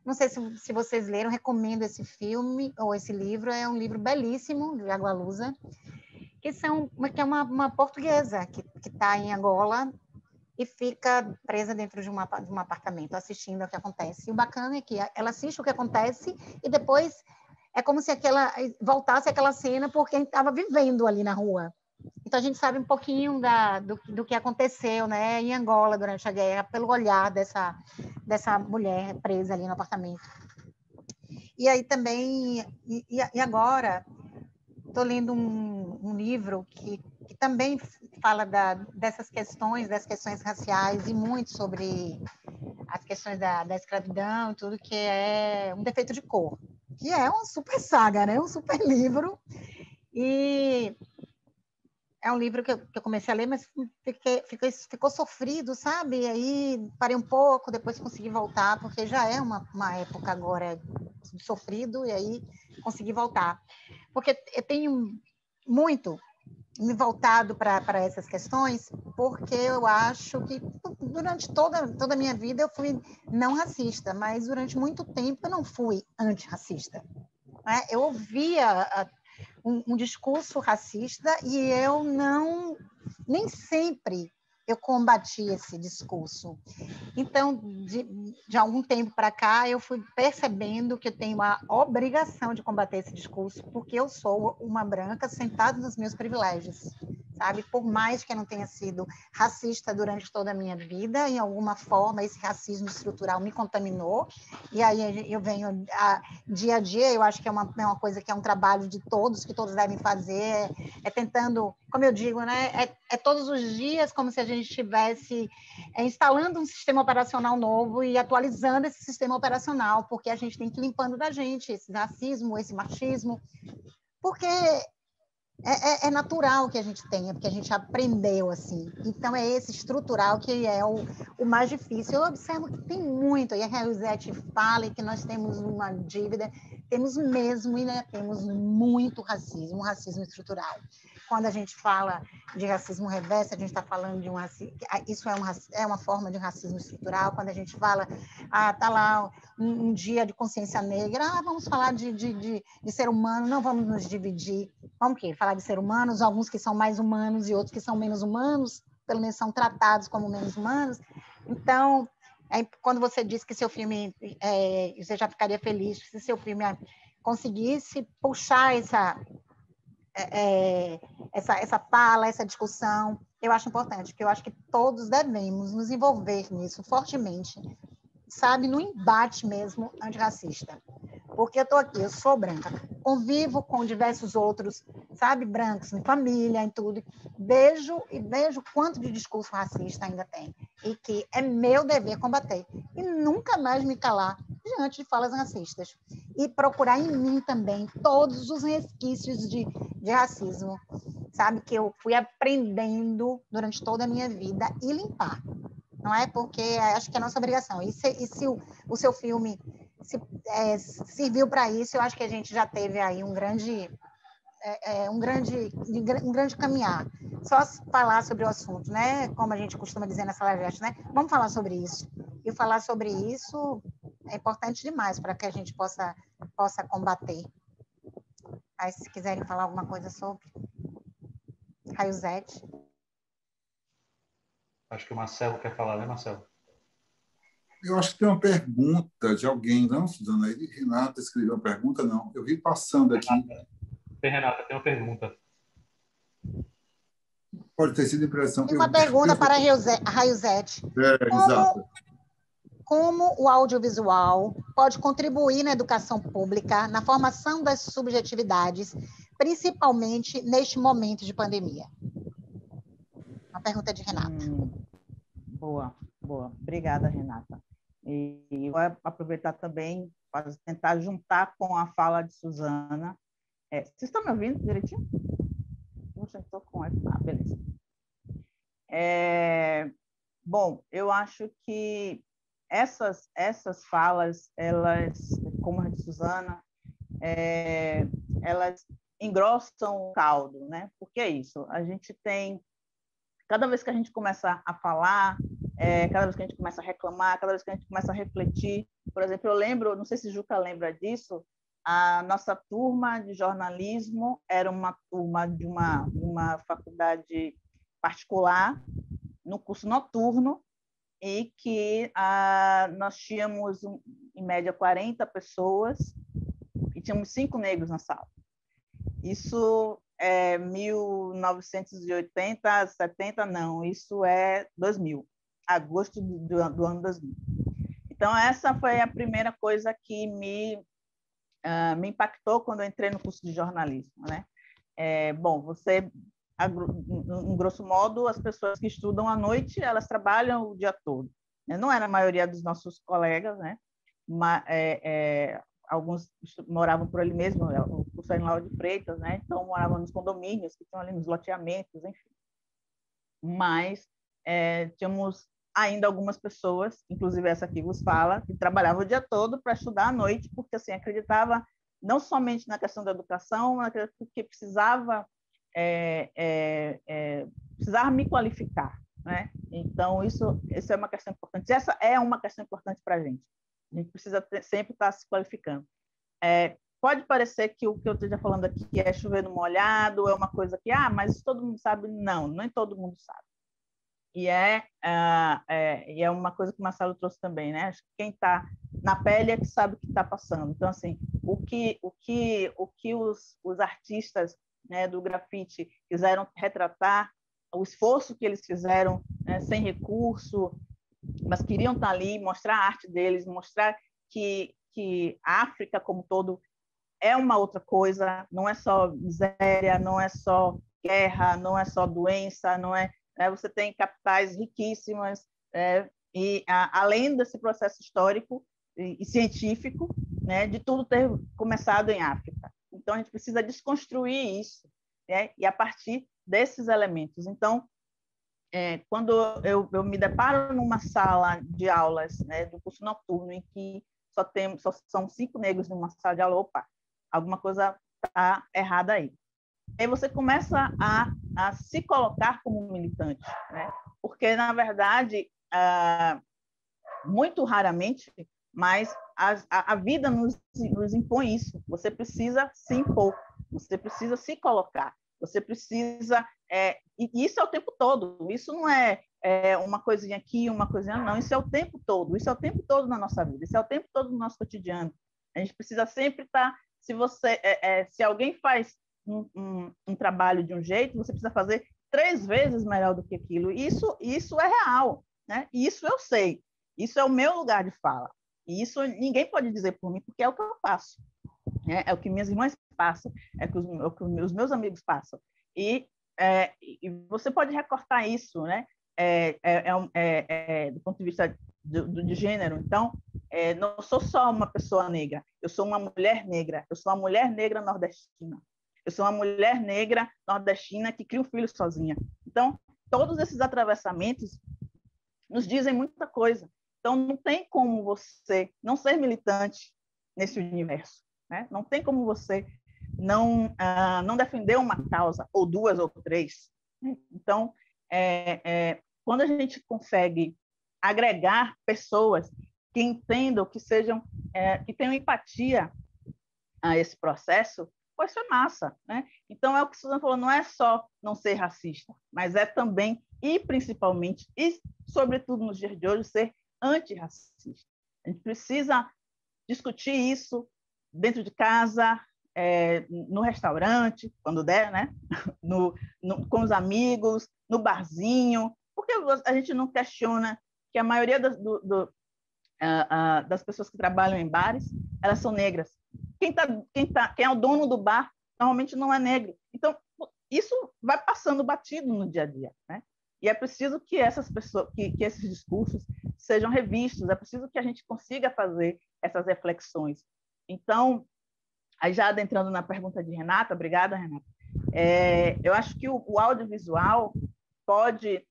Não sei se vocês leram, recomendo esse filme ou esse livro, é um livro belíssimo de Agualusa, que é uma portuguesa que está em Angola e fica presa dentro de um apartamento, assistindo o que acontece. E o bacana é que ela assiste o que acontece e depois é como se voltasse aquela cena porque a gente estava vivendo ali na rua. Então, a gente sabe um pouquinho do que aconteceu, né, em Angola durante a guerra, pelo olhar dessa mulher presa ali no apartamento. E aí também, e agora, estou lendo um livro que também fala das questões raciais e muito sobre as questões da escravidão e tudo, que é Um Defeito de Cor, que é uma super saga, né? Um super livro. E é um livro que eu comecei a ler, mas ficou sofrido, sabe? E aí parei um pouco, depois consegui voltar, porque já é uma época agora sofrido, e aí consegui voltar. Porque eu tenho muito me voltado para essas questões, porque eu acho que durante toda a minha vida eu fui não racista, mas durante muito tempo eu não fui antirracista. Né? Eu ouvia um discurso racista e eu nem sempre eu combati esse discurso. Então, de algum tempo para cá, eu fui percebendo que eu tenho a obrigação de combater esse discurso, porque eu sou uma branca sentada nos meus privilégios, sabe? Por mais que eu não tenha sido racista durante toda a minha vida, em alguma forma esse racismo estrutural me contaminou, e aí eu venho dia a dia, eu acho que é uma coisa que é um trabalho de todos, que todos devem fazer, tentando, como eu digo, né? É todos os dias como se a gente estivesse instalando um sistema operacional novo e atualizando esse sistema operacional, porque a gente tem que ir limpando da gente esse racismo, esse machismo, porque é natural que a gente tenha, porque a gente aprendeu assim. Então, é esse estrutural que é o mais difícil. Eu observo que tem muito, e a Rosete fala que nós temos uma dívida, temos mesmo, e ainda temos muito racismo, um racismo estrutural. Quando a gente fala de racismo reverso, a gente está falando de isso é uma forma de racismo estrutural. Quando a gente fala, tá lá um dia de consciência negra, vamos falar de ser humano, não vamos nos dividir. Vamos falar de ser humanos, alguns que são mais humanos e outros que são menos humanos, pelo menos são tratados como menos humanos. Então, quando você disse que seu filme, você já ficaria feliz se seu filme conseguisse puxar essa fala, essa discussão, eu acho importante, porque eu acho que todos devemos nos envolver nisso fortemente, sabe, no embate mesmo antirracista. Porque eu estou aqui, eu sou branca, convivo com diversos outros, sabe, brancos, em família, em tudo, vejo quanto de discurso racista ainda tem, e que é meu dever combater, e nunca mais me calar diante de falas racistas, e procurar em mim também todos os resquícios de racismo, sabe, que eu fui aprendendo durante toda a minha vida, e limpar, não é? Porque acho que é a nossa obrigação, e se o seu filme serviu para isso, eu acho que a gente já teve aí um grande caminhar. Só falar sobre o assunto, né? Como a gente costuma dizer na Sala Gesto, né? Vamos falar sobre isso. E falar sobre isso é importante demais para que a gente possa combater. Aí, se quiserem falar alguma coisa sobre Raiozete. Acho que o Marcelo quer falar, né, Marcelo? Eu acho que tem uma pergunta de alguém, não, Suzana? Renata escreveu uma pergunta, não. Eu vi passando aqui. Renata, tem uma pergunta. Pode ter sido impressão. Uma pergunta para a Raiozete. Exato. Como o audiovisual pode contribuir na educação pública, na formação das subjetividades, principalmente neste momento de pandemia? Uma pergunta de Renata. Boa. Obrigada, Renata. E vou aproveitar também para tentar juntar com a fala de Suzana. Vocês estão me ouvindo direitinho? Puxa, estou com... beleza. Bom, eu acho que essas falas, elas, como a de Suzana, elas engrossam o caldo, né? Porque é isso, a gente tem... Cada vez que a gente começa a falar, cada vez que a gente começa a reclamar, cada vez que a gente começa a refletir, por exemplo, eu lembro, não sei se Juca lembra disso, a nossa turma de jornalismo era uma turma de uma faculdade particular, no curso noturno, e que nós tínhamos, em média, 40 pessoas, e tínhamos 5 negros na sala. Isso é 1980, 70, não, isso é 2000, agosto do ano 2000. Então, essa foi a primeira coisa que me impactou quando eu entrei no curso de jornalismo, né? Bom, você, em grosso modo, as pessoas que estudam à noite, elas trabalham o dia todo. Não era a maioria dos nossos colegas, né? Mas, alguns moravam por ali mesmo, o curso era em Lauro de Freitas, né? Então moravam nos condomínios, que tinham ali nos loteamentos, enfim. Mas tínhamos ainda algumas pessoas, inclusive essa aqui vos fala, que trabalhavam o dia todo para estudar à noite, porque assim acreditava não somente na questão da educação, mas porque precisava me qualificar, né? Então isso é uma questão importante. Essa é uma questão importante para a gente. A gente precisa sempre estar se qualificando. Pode parecer que o que eu esteja falando aqui é chover no molhado, é uma coisa que, mas todo mundo sabe. Não, nem todo mundo sabe. E é uma coisa que o Marcelo trouxe também, né? Acho que quem está na pele é que sabe o que está passando. Então, assim, o que os artistas, né, do grafite quiseram retratar, o esforço que eles fizeram, né, sem recurso, mas queriam estar ali, mostrar a arte deles, mostrar que a África como todo é uma outra coisa, não é só miséria, não é só guerra, não é só doença, não é, você tem capitais riquíssimas, e além desse processo histórico e científico, né, de tudo ter começado em África. Então, a gente precisa desconstruir isso, né, e a partir desses elementos. Então, quando eu me deparo numa sala de aulas, né, do curso noturno, em que só são 5 negros numa sala de aula, opa, alguma coisa está errada aí. Aí você começa a se colocar como militante, né? Porque, na verdade, muito raramente, mas a vida nos impõe isso. Você precisa se impor, você precisa se colocar, você precisa... e isso é o tempo todo, isso não é uma coisinha aqui, uma coisinha... Não, isso é o tempo todo, isso é o tempo todo na nossa vida, isso é o tempo todo no nosso cotidiano. A gente precisa sempre estar... Se alguém faz um trabalho de um jeito, você precisa fazer 3 vezes melhor do que aquilo. Isso é real, né? Isso eu sei. Isso é o meu lugar de fala. E isso ninguém pode dizer por mim, porque é o que eu faço. É o que minhas irmãs passam, é o que os meus amigos passam. E você pode recortar isso, né? Do ponto de vista de gênero. Então, não sou só uma pessoa negra, eu sou uma mulher negra, eu sou uma mulher negra nordestina. Eu sou uma mulher negra nordestina que cria um filho sozinha. Então, todos esses atravessamentos nos dizem muita coisa. Então, não tem como você não ser militante nesse universo, né? Não tem como você não defender uma causa, ou 2 ou 3. Então, quando a gente consegue agregar pessoas que entendam, que tenham empatia a esse processo, pois foi massa, né? Então, é o que a Suzana falou, não é só não ser racista, mas é também, e principalmente, e sobretudo nos dias de hoje, ser antirracista. A gente precisa discutir isso dentro de casa, no restaurante, quando der, né? Com os amigos, no barzinho, porque a gente não questiona que a maioria das pessoas que trabalham em bares, elas são negras. Quem é o dono do bar normalmente não é negro. Então, isso vai passando batido no dia a dia, né? E é preciso que essas pessoas, que esses discursos sejam revistos, é preciso que a gente consiga fazer essas reflexões. Então, aí já adentrando na pergunta de Renata, obrigada, Renata, eu acho que o audiovisual pode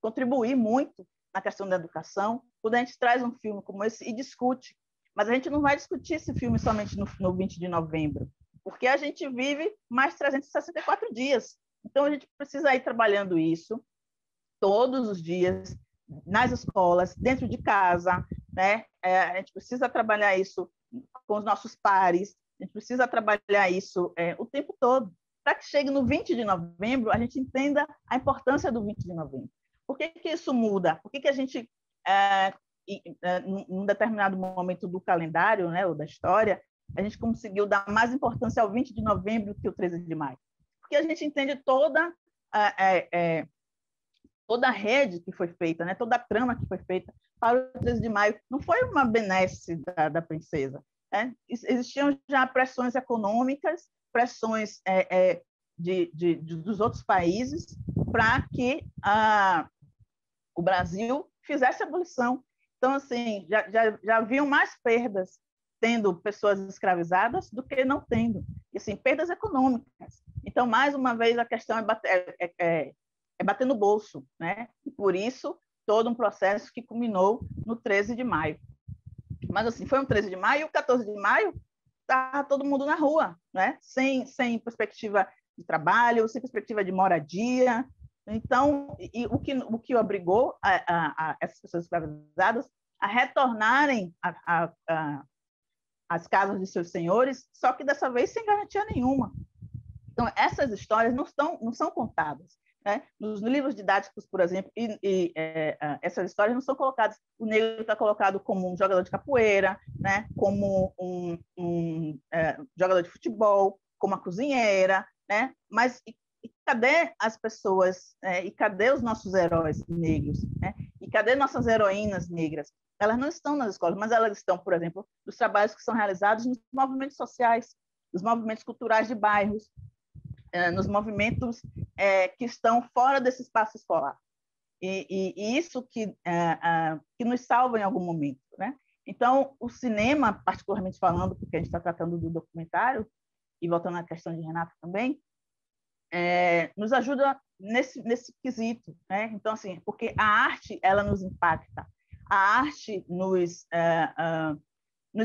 contribuir muito na questão da educação, quando a gente traz um filme como esse e discute. Mas a gente não vai discutir esse filme somente no 20 de novembro, porque a gente vive mais 364 dias. Então, a gente precisa ir trabalhando isso todos os dias, nas escolas, dentro de casa, né? A gente precisa trabalhar isso com os nossos pares, a gente precisa trabalhar isso o tempo todo, para que chegue no 20 de novembro, a gente entenda a importância do 20 de novembro. Por que isso muda? Por que a gente, num determinado momento do calendário, né, ou da história, a gente conseguiu dar mais importância ao 20 de novembro que o 13 de maio? Porque a gente entende toda a rede que foi feita, né, toda a trama que foi feita para o 13 de maio. Não foi uma benesse da princesa. Né? Existiam já pressões econômicas, pressões dos outros países para que o Brasil fizesse a abolição. Então, assim, já haviam mais perdas tendo pessoas escravizadas do que não tendo. E, assim, perdas econômicas. Então, mais uma vez, a questão é bater no bolso, né? E, por isso, todo um processo que culminou no 13 de maio. Mas, assim, foi um 13 de maio e o 14 de maio estava todo mundo na rua, né? Sem perspectiva de trabalho, sem perspectiva de moradia. Então, o que obrigou essas pessoas escravizadas a retornarem às casas de seus senhores, só que dessa vez sem garantia nenhuma. Então, essas histórias não são contadas. Né? Nos livros didáticos, por exemplo, essas histórias não são colocadas. O negro está colocado como um jogador de capoeira, né? Como um jogador de futebol, como uma cozinheira, né? Mas e cadê as pessoas? E cadê os nossos heróis negros? Né? E cadê nossas heroínas negras? Elas não estão nas escolas, mas elas estão, por exemplo, nos trabalhos que são realizados nos movimentos sociais, nos movimentos culturais de bairros, nos movimentos que estão fora desse espaço escolar. E isso que nos salva em algum momento. Né? Então, o cinema, particularmente falando, porque a gente está tratando do documentário, e voltando à questão de Renata também, nos ajuda nesse quesito. Né? Então, assim, porque a arte, ela nos impacta. A arte nos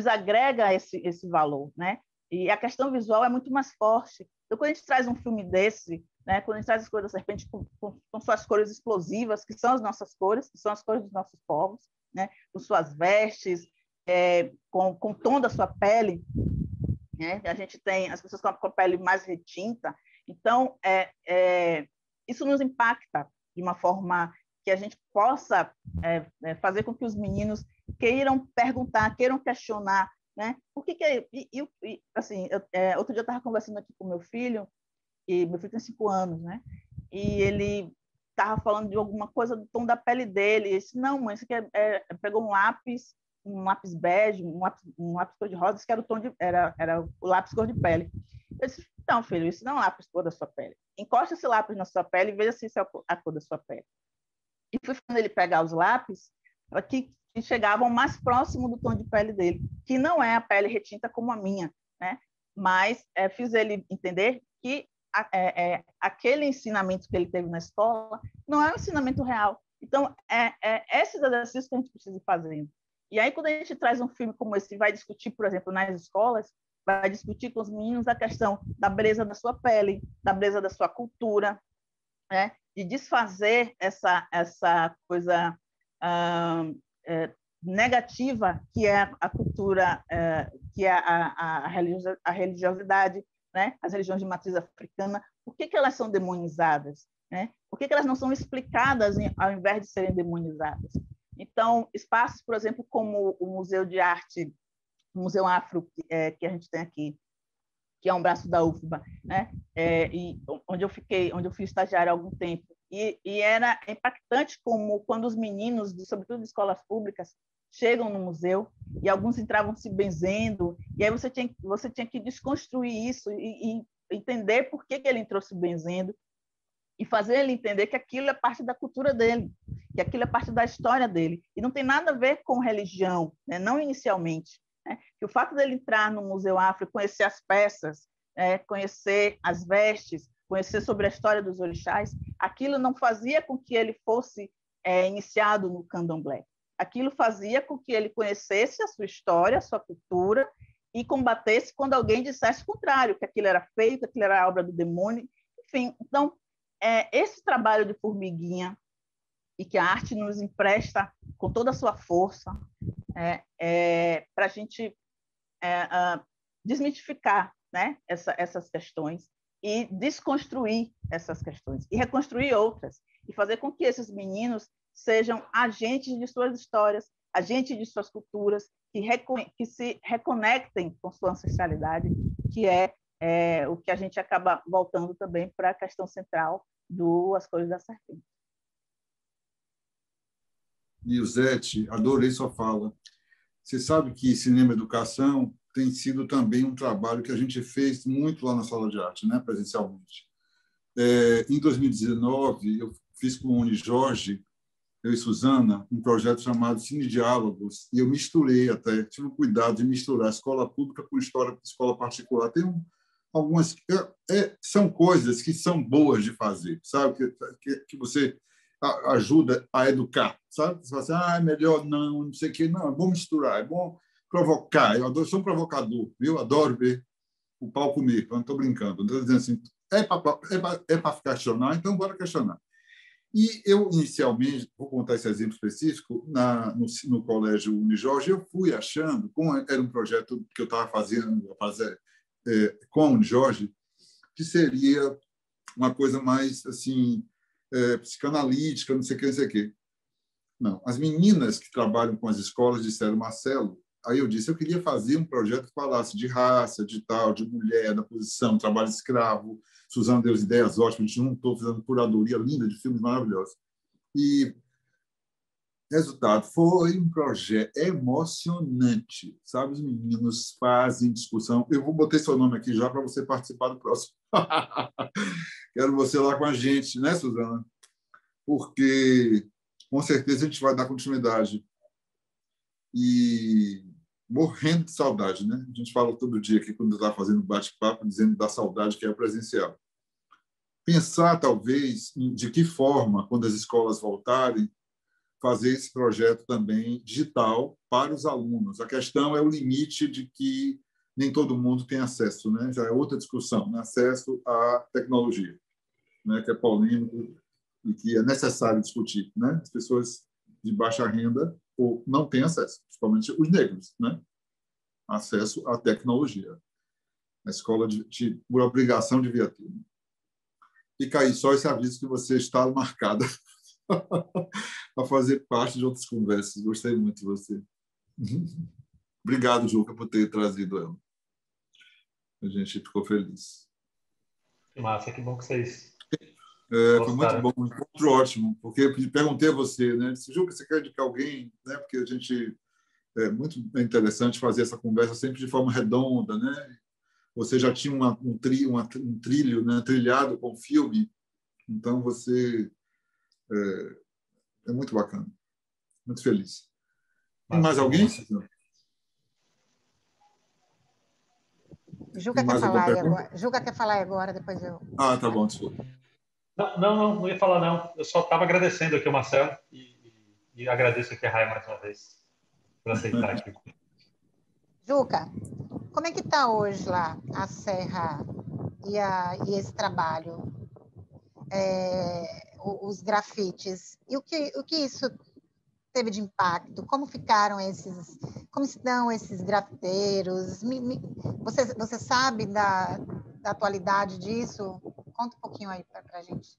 agrega esse valor. Né? E a questão visual é muito mais forte. Então, quando a gente traz um filme desse, né, quando a gente traz as cores da serpente com suas cores explosivas, que são as nossas cores, que são as cores dos nossos povos, né, com suas vestes, com o tom da sua pele, né, a gente tem as pessoas com a pele mais retinta. Então, isso nos impacta de uma forma que a gente possa fazer com que os meninos queiram perguntar, queiram questionar, né? Por que assim, outro dia eu estava conversando aqui com meu filho, e meu filho tem 5 anos, né? E ele estava falando de alguma coisa do tom da pele dele. Eu disse, não, mãe, isso aqui pegou um lápis bege, um lápis cor de rosa, que era era o lápis cor de pele. Eu disse, não, filho, isso não é um lápis cor da sua pele. Encosta esse lápis na sua pele e veja se isso é a cor da sua pele. E fui fazendo ele pegar os lápis que chegavam mais próximo do tom de pele dele, que não é a pele retinta como a minha, né? Mas fiz ele entender que aquele ensinamento que ele teve na escola não é um ensinamento real. Então, esses exercícios que a gente precisa ir fazendo. E aí, quando a gente traz um filme como esse e vai discutir, por exemplo, nas escolas, vai discutir com os meninos a questão da beleza da sua pele, da beleza da sua cultura, né? De desfazer essa coisa negativa que é a cultura, que é a religiosidade, né? As religiões de matriz africana. Por que elas são demonizadas? Né? Por que elas não são explicadas ao invés de serem demonizadas? Então, espaços, por exemplo, como o Museu de Arte, o Museu Afro, que a gente tem aqui, que é um braço da UFBA, né? E onde eu fui estagiária há algum tempo. E era impactante como quando os meninos, sobretudo de escolas públicas, chegam no museu e alguns entravam se benzendo, e aí você tinha que desconstruir isso e entender por que ele entrou se benzendo. e fazer ele entender que aquilo é parte da cultura dele, que aquilo é parte da história dele, e não tem nada a ver com religião, né? Não inicialmente. Né? Que o fato dele entrar no Museu Afro, conhecer as peças, conhecer as vestes, conhecer sobre a história dos orixás, aquilo não fazia com que ele fosse iniciado no candomblé. Aquilo fazia com que ele conhecesse a sua história, a sua cultura, e combatesse quando alguém dissesse o contrário, que aquilo era feio, que aquilo era obra do demônio. Enfim, então, esse trabalho de formiguinha, e que a arte nos empresta com toda a sua força, para a gente desmitificar, né, essas questões e desconstruir essas questões e reconstruir outras, e fazer com que esses meninos sejam agentes de suas histórias, agentes de suas culturas, que se reconectem com sua ancestralidade, que é o que a gente acaba voltando também para a questão central do As Cores da Serpente. Nilzete, adorei sua fala. Você sabe que Cinema Educação tem sido também um trabalho que a gente fez muito lá na Sala de Arte, né, presencialmente. Em 2019, eu fiz com o Unijorge, eu e Suzana, um projeto chamado Cine Diálogos, e eu misturei até, tive o cuidado de misturar a escola pública com escola particular. Tem algumas... são coisas que são boas de fazer, sabe? Que você ajuda a educar, sabe? Você fala assim, é melhor não sei o quê. Não, é bom misturar, é bom provocar. Eu sou um provocador, viu? Adoro ver o pau comer, eu não estou brincando. Estou dizendo assim, para questionar, então bora questionar. E eu, inicialmente, vou contar esse exemplo específico, no Colégio Unijorge, eu fui achando, como era um projeto que eu estava fazendo com a Unijorge, que seria uma coisa mais assim, psicanalítica, não sei o que, não sei o que. Não, as meninas que trabalham com as escolas disseram, Marcelo, aí eu disse, eu queria fazer um projeto que falasse de raça, de tal, de mulher, da posição, trabalho escravo. Suzana deu ideias ótimas, a gente juntou, fazendo curadoria linda de filmes maravilhosos. E resultado, foi um projeto emocionante, sabe? Os meninos fazem discussão. Eu vou botar seu nome aqui já para você participar do próximo. Quero você lá com a gente, né, Suzana? Porque, com certeza, a gente vai dar continuidade. E morrendo de saudade, né? A gente fala todo dia aqui, quando está fazendo bate-papo, dizendo da saudade que é presencial. Pensar, talvez, de que forma, quando as escolas voltarem, fazer esse projeto também digital para os alunos. A questão é o limite de que nem todo mundo tem acesso, né? Já é outra discussão, né? Acesso à tecnologia, né? Que é polêmico e que é necessário discutir, né? As pessoas de baixa renda ou não têm acesso, principalmente os negros, né? Acesso à tecnologia. A escola, por obrigação, devia ter. Fica aí só esse aviso que você está marcada a fazer parte de outras conversas. Gostei muito de você. Obrigado, Juca, por ter trazido ela. A gente ficou feliz. Que massa, que bom que vocês foi muito bom, um encontro ótimo, porque eu perguntei a você, né? Disse, Juca, você quer indicar alguém? Né? Porque a gente... É muito interessante fazer essa conversa sempre de forma redonda, né? Você já tinha um trilho, né? Trilhado com o filme, então você é muito bacana, muito feliz. Tem mais alguém? Juca quer falar agora. Juca quer falar agora, depois eu... Tá bom, desculpa. Não ia falar não. Eu só estava agradecendo aqui o Marcelo e agradeço aqui a Raia mais uma vez por aceitar aqui. Juca, como é que está hoje lá a Serra e esse trabalho? Os grafites. E o que isso teve de impacto? Como estão esses grafiteiros? Você sabe da atualidade disso? Conta um pouquinho aí para a gente.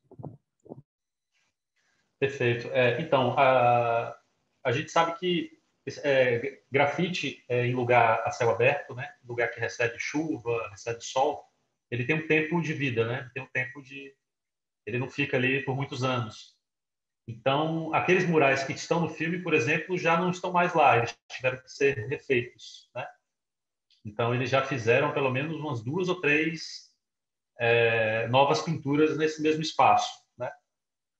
Perfeito. Então, a gente sabe que grafite em lugar a céu aberto, né? Lugar que recebe chuva, recebe sol, ele tem um tempo de vida, né? Tem um tempo ele não fica ali por muitos anos. Então, aqueles murais que estão no filme, por exemplo, já não estão mais lá, eles tiveram que ser refeitos, né? Então, eles já fizeram pelo menos umas 2 ou 3 novas pinturas nesse mesmo espaço.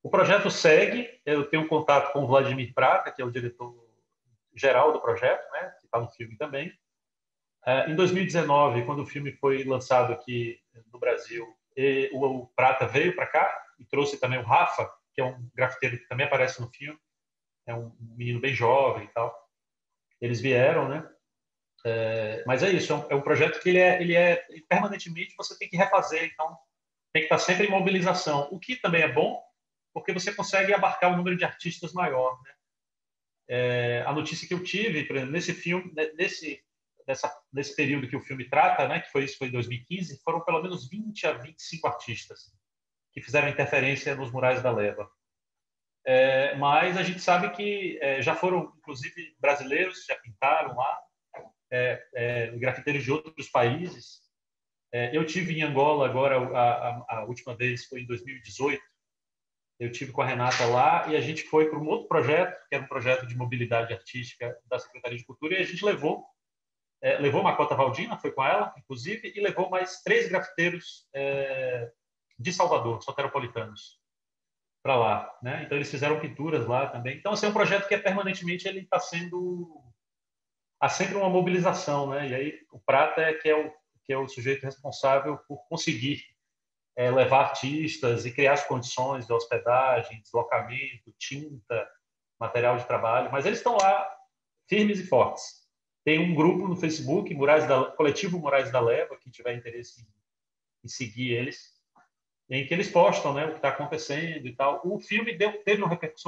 O projeto segue, eu tenho contato com o Vladimir Prata, que é o diretor-geral do projeto, né, que está no filme também. Em 2019, quando o filme foi lançado aqui no Brasil, o Prata veio para cá e trouxe também o Rafa, que é um grafiteiro que também aparece no filme, é um menino bem jovem e tal. Eles vieram, né? Mas é isso, é um projeto que ele é permanentemente, você tem que refazer, então tem que estar sempre em mobilização, o que também é bom, porque você consegue abarcar um número de artistas maior, né? A notícia que eu tive, por exemplo, nesse filme, nesse período que o filme trata, né, que foi em 2015, foram pelo menos 20 a 25 artistas que fizeram interferência nos murais da Leva. Mas a gente sabe que já foram, inclusive, brasileiros, já pintaram lá, grafiteiros de outros países. Eu tive em Angola agora, a última vez foi em 2018. Eu tive com a Renata lá e a gente foi para um outro projeto, que era um projeto de mobilidade artística da Secretaria de Cultura, e a gente levou Macota Valdina, foi com ela, inclusive, e levou mais 3 grafiteiros de Salvador, soteropolitanos, para lá, né? Então eles fizeram pinturas lá também. Então assim, é um projeto que permanentemente ele está sendo, há sempre uma mobilização, né? E aí o Prata que é o sujeito responsável por conseguir levar artistas e criar as condições de hospedagem, deslocamento, tinta, material de trabalho, mas eles estão lá firmes e fortes. Tem um grupo no Facebook, Coletivo Murais da Leva, quem tiver interesse em seguir eles, em que eles postam, né, o que está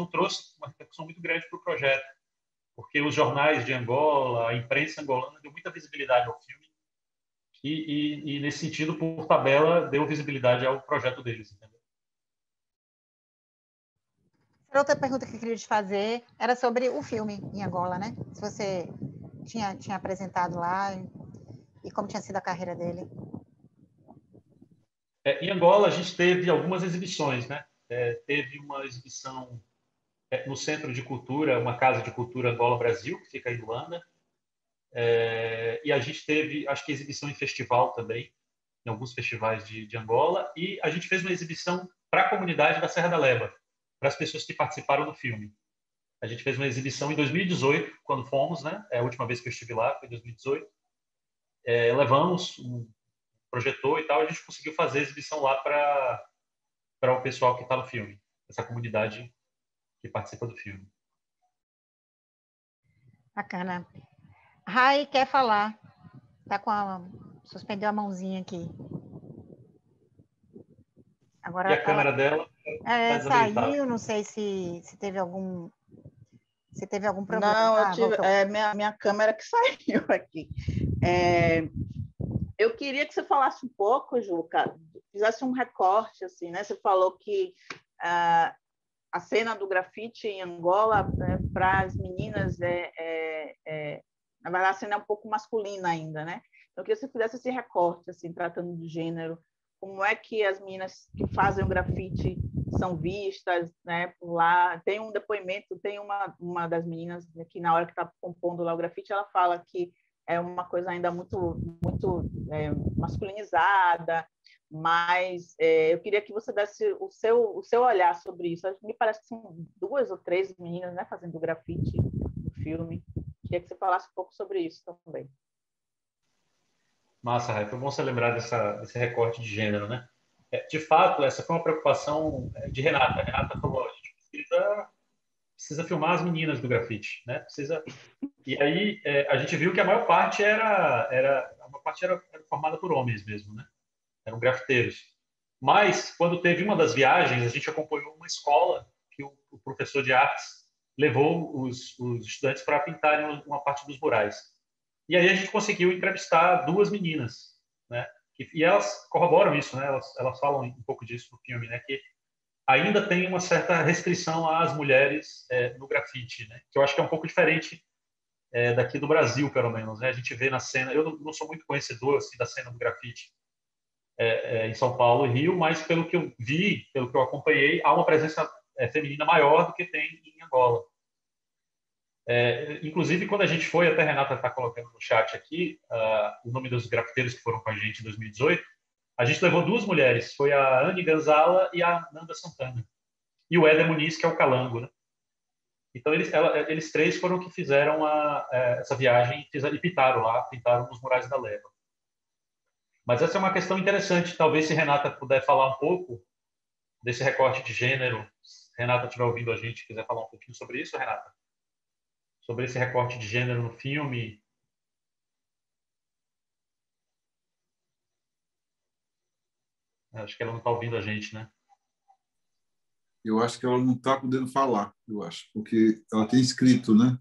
trouxe uma repercussão muito grande para o projeto, porque os jornais de Angola, a imprensa angolana deu muita visibilidade ao filme e nesse sentido, por tabela, deu visibilidade ao projeto deles, entendeu? Outra pergunta que eu queria te fazer era sobre o filme em Angola, né? Se você tinha apresentado lá e como tinha sido a carreira dele. Em Angola, a gente teve algumas exibições, né? Teve uma exibição no Centro de Cultura, uma Casa de Cultura Angola Brasil, que fica em Luanda. E a gente teve, acho que, exibição em festival também, em alguns festivais de Angola. E a gente fez uma exibição para a comunidade da Serra da Leba, para as pessoas que participaram do filme. A gente fez uma exibição em 2018, quando fomos, né? A última vez que eu estive lá foi em 2018. Levamos um projetor e tal, a gente conseguiu fazer a exibição lá para o pessoal que está no filme, essa comunidade que participa do filme. Bacana. Rai quer falar. Suspendeu a mãozinha aqui. Agora E a câmera dela saiu, não sei se teve algum problema. Não, minha câmera que saiu aqui. Eu queria que você falasse um pouco, Juca, fizesse um recorte, assim, né? Você falou que a cena do grafite em Angola, né, para as meninas, na verdade, a cena é um pouco masculina ainda, né? Então, eu queria que você fizesse esse recorte, assim, tratando de gênero. Como é que as meninas que fazem o grafite são vistas, né, por lá? Tem um depoimento, tem uma das meninas que, na hora que está compondo lá o grafite, ela fala que é uma coisa ainda muito masculinizada, mas eu queria que você desse o seu olhar sobre isso. Me parece que são 2 ou 3 meninas, né, fazendo grafite no filme. Queria que você falasse um pouco sobre isso também. Massa, Rai. Foi bom você lembrar desse recorte de gênero, né? De fato, essa foi uma preocupação de Renata. A Renata falou, a gente precisa filmar as meninas do grafite, né? E aí a gente viu que a maior parte era formada por homens mesmo, né? Eram grafiteiros. Mas quando teve uma das viagens, a gente acompanhou uma escola que o professor de artes levou os estudantes para pintarem uma parte dos murais. E aí a gente conseguiu entrevistar 2 meninas, né? E elas corroboram isso, né? Elas falam um pouco disso no filme, né? Que ainda tem uma certa restrição às mulheres no grafite, né? Que eu acho que é um pouco diferente daqui do Brasil, pelo menos, né? A gente vê na cena, eu não sou muito conhecedor assim, da cena do grafite em São Paulo e Rio, mas pelo que eu vi, pelo que eu acompanhei, há uma presença feminina maior do que tem em Angola. Inclusive, quando a gente foi, até a Renata está colocando no chat aqui o nome dos grafiteiros que foram com a gente em 2018, a gente levou 2 mulheres, foi a Anne Ganzala e a Nanda Santana. e o Éder Muniz, que é o Calango, né? Então, eles três foram que fizeram essa viagem e pintaram lá, pintaram nos murais da Leva. Mas essa é uma questão interessante. Talvez, se Renata puder falar um pouco desse recorte de gênero, se Renata estiver ouvindo a gente, quiser falar um pouquinho sobre isso, Renata? Sobre esse recorte de gênero no filme. Acho que ela não está ouvindo a gente, né? Eu acho que ela não está podendo falar, eu acho, porque ela tem escrito, né?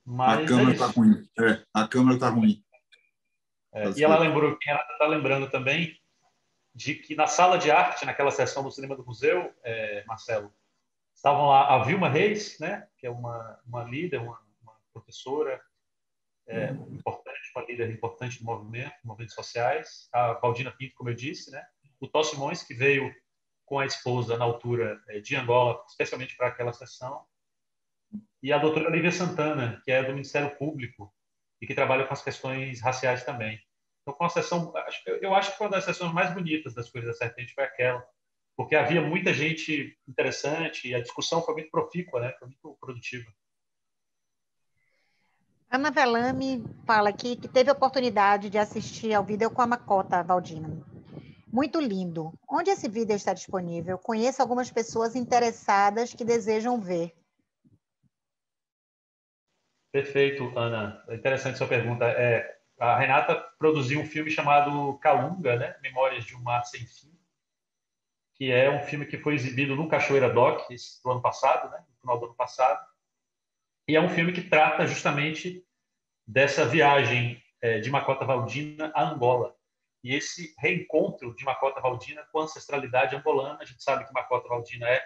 Mas a câmera está ruim. A câmera está ruim. E ela está lembrando também de que na sala de arte, naquela seção do cinema do museu, Marcelo, estavam lá a Vilma Reis, né? Que é uma líder, uma professora importante, uma líder importante do movimentos sociais, a Valdina Pinto, como eu disse, né? O Tó Simões, que veio com a esposa na altura de Angola, especialmente para aquela sessão, e a doutora Lívia Santana, que é do Ministério Público e que trabalha com as questões raciais também. Então, com a sessão, eu acho que foi uma das sessões mais bonitas das Coisas da Serpente foi aquela, porque havia muita gente interessante e a discussão foi muito profícua, né? Foi muito produtiva. Ana Velame fala aqui que teve a oportunidade de assistir ao vídeo com a Macota Valdina. Muito lindo. Onde esse vídeo está disponível? Conheço algumas pessoas interessadas que desejam ver. Perfeito, Ana. É interessante sua pergunta. A Renata produziu um filme chamado Calunga, né? Memórias de um Mar Sem Fim, que é um filme que foi exibido no Cachoeira Doc do ano passado, né? No final do ano passado. E é um filme que trata justamente dessa viagem de Macota Valdina a Angola. E esse reencontro de Macota Valdina com a ancestralidade angolana. A gente sabe que Macota Valdina é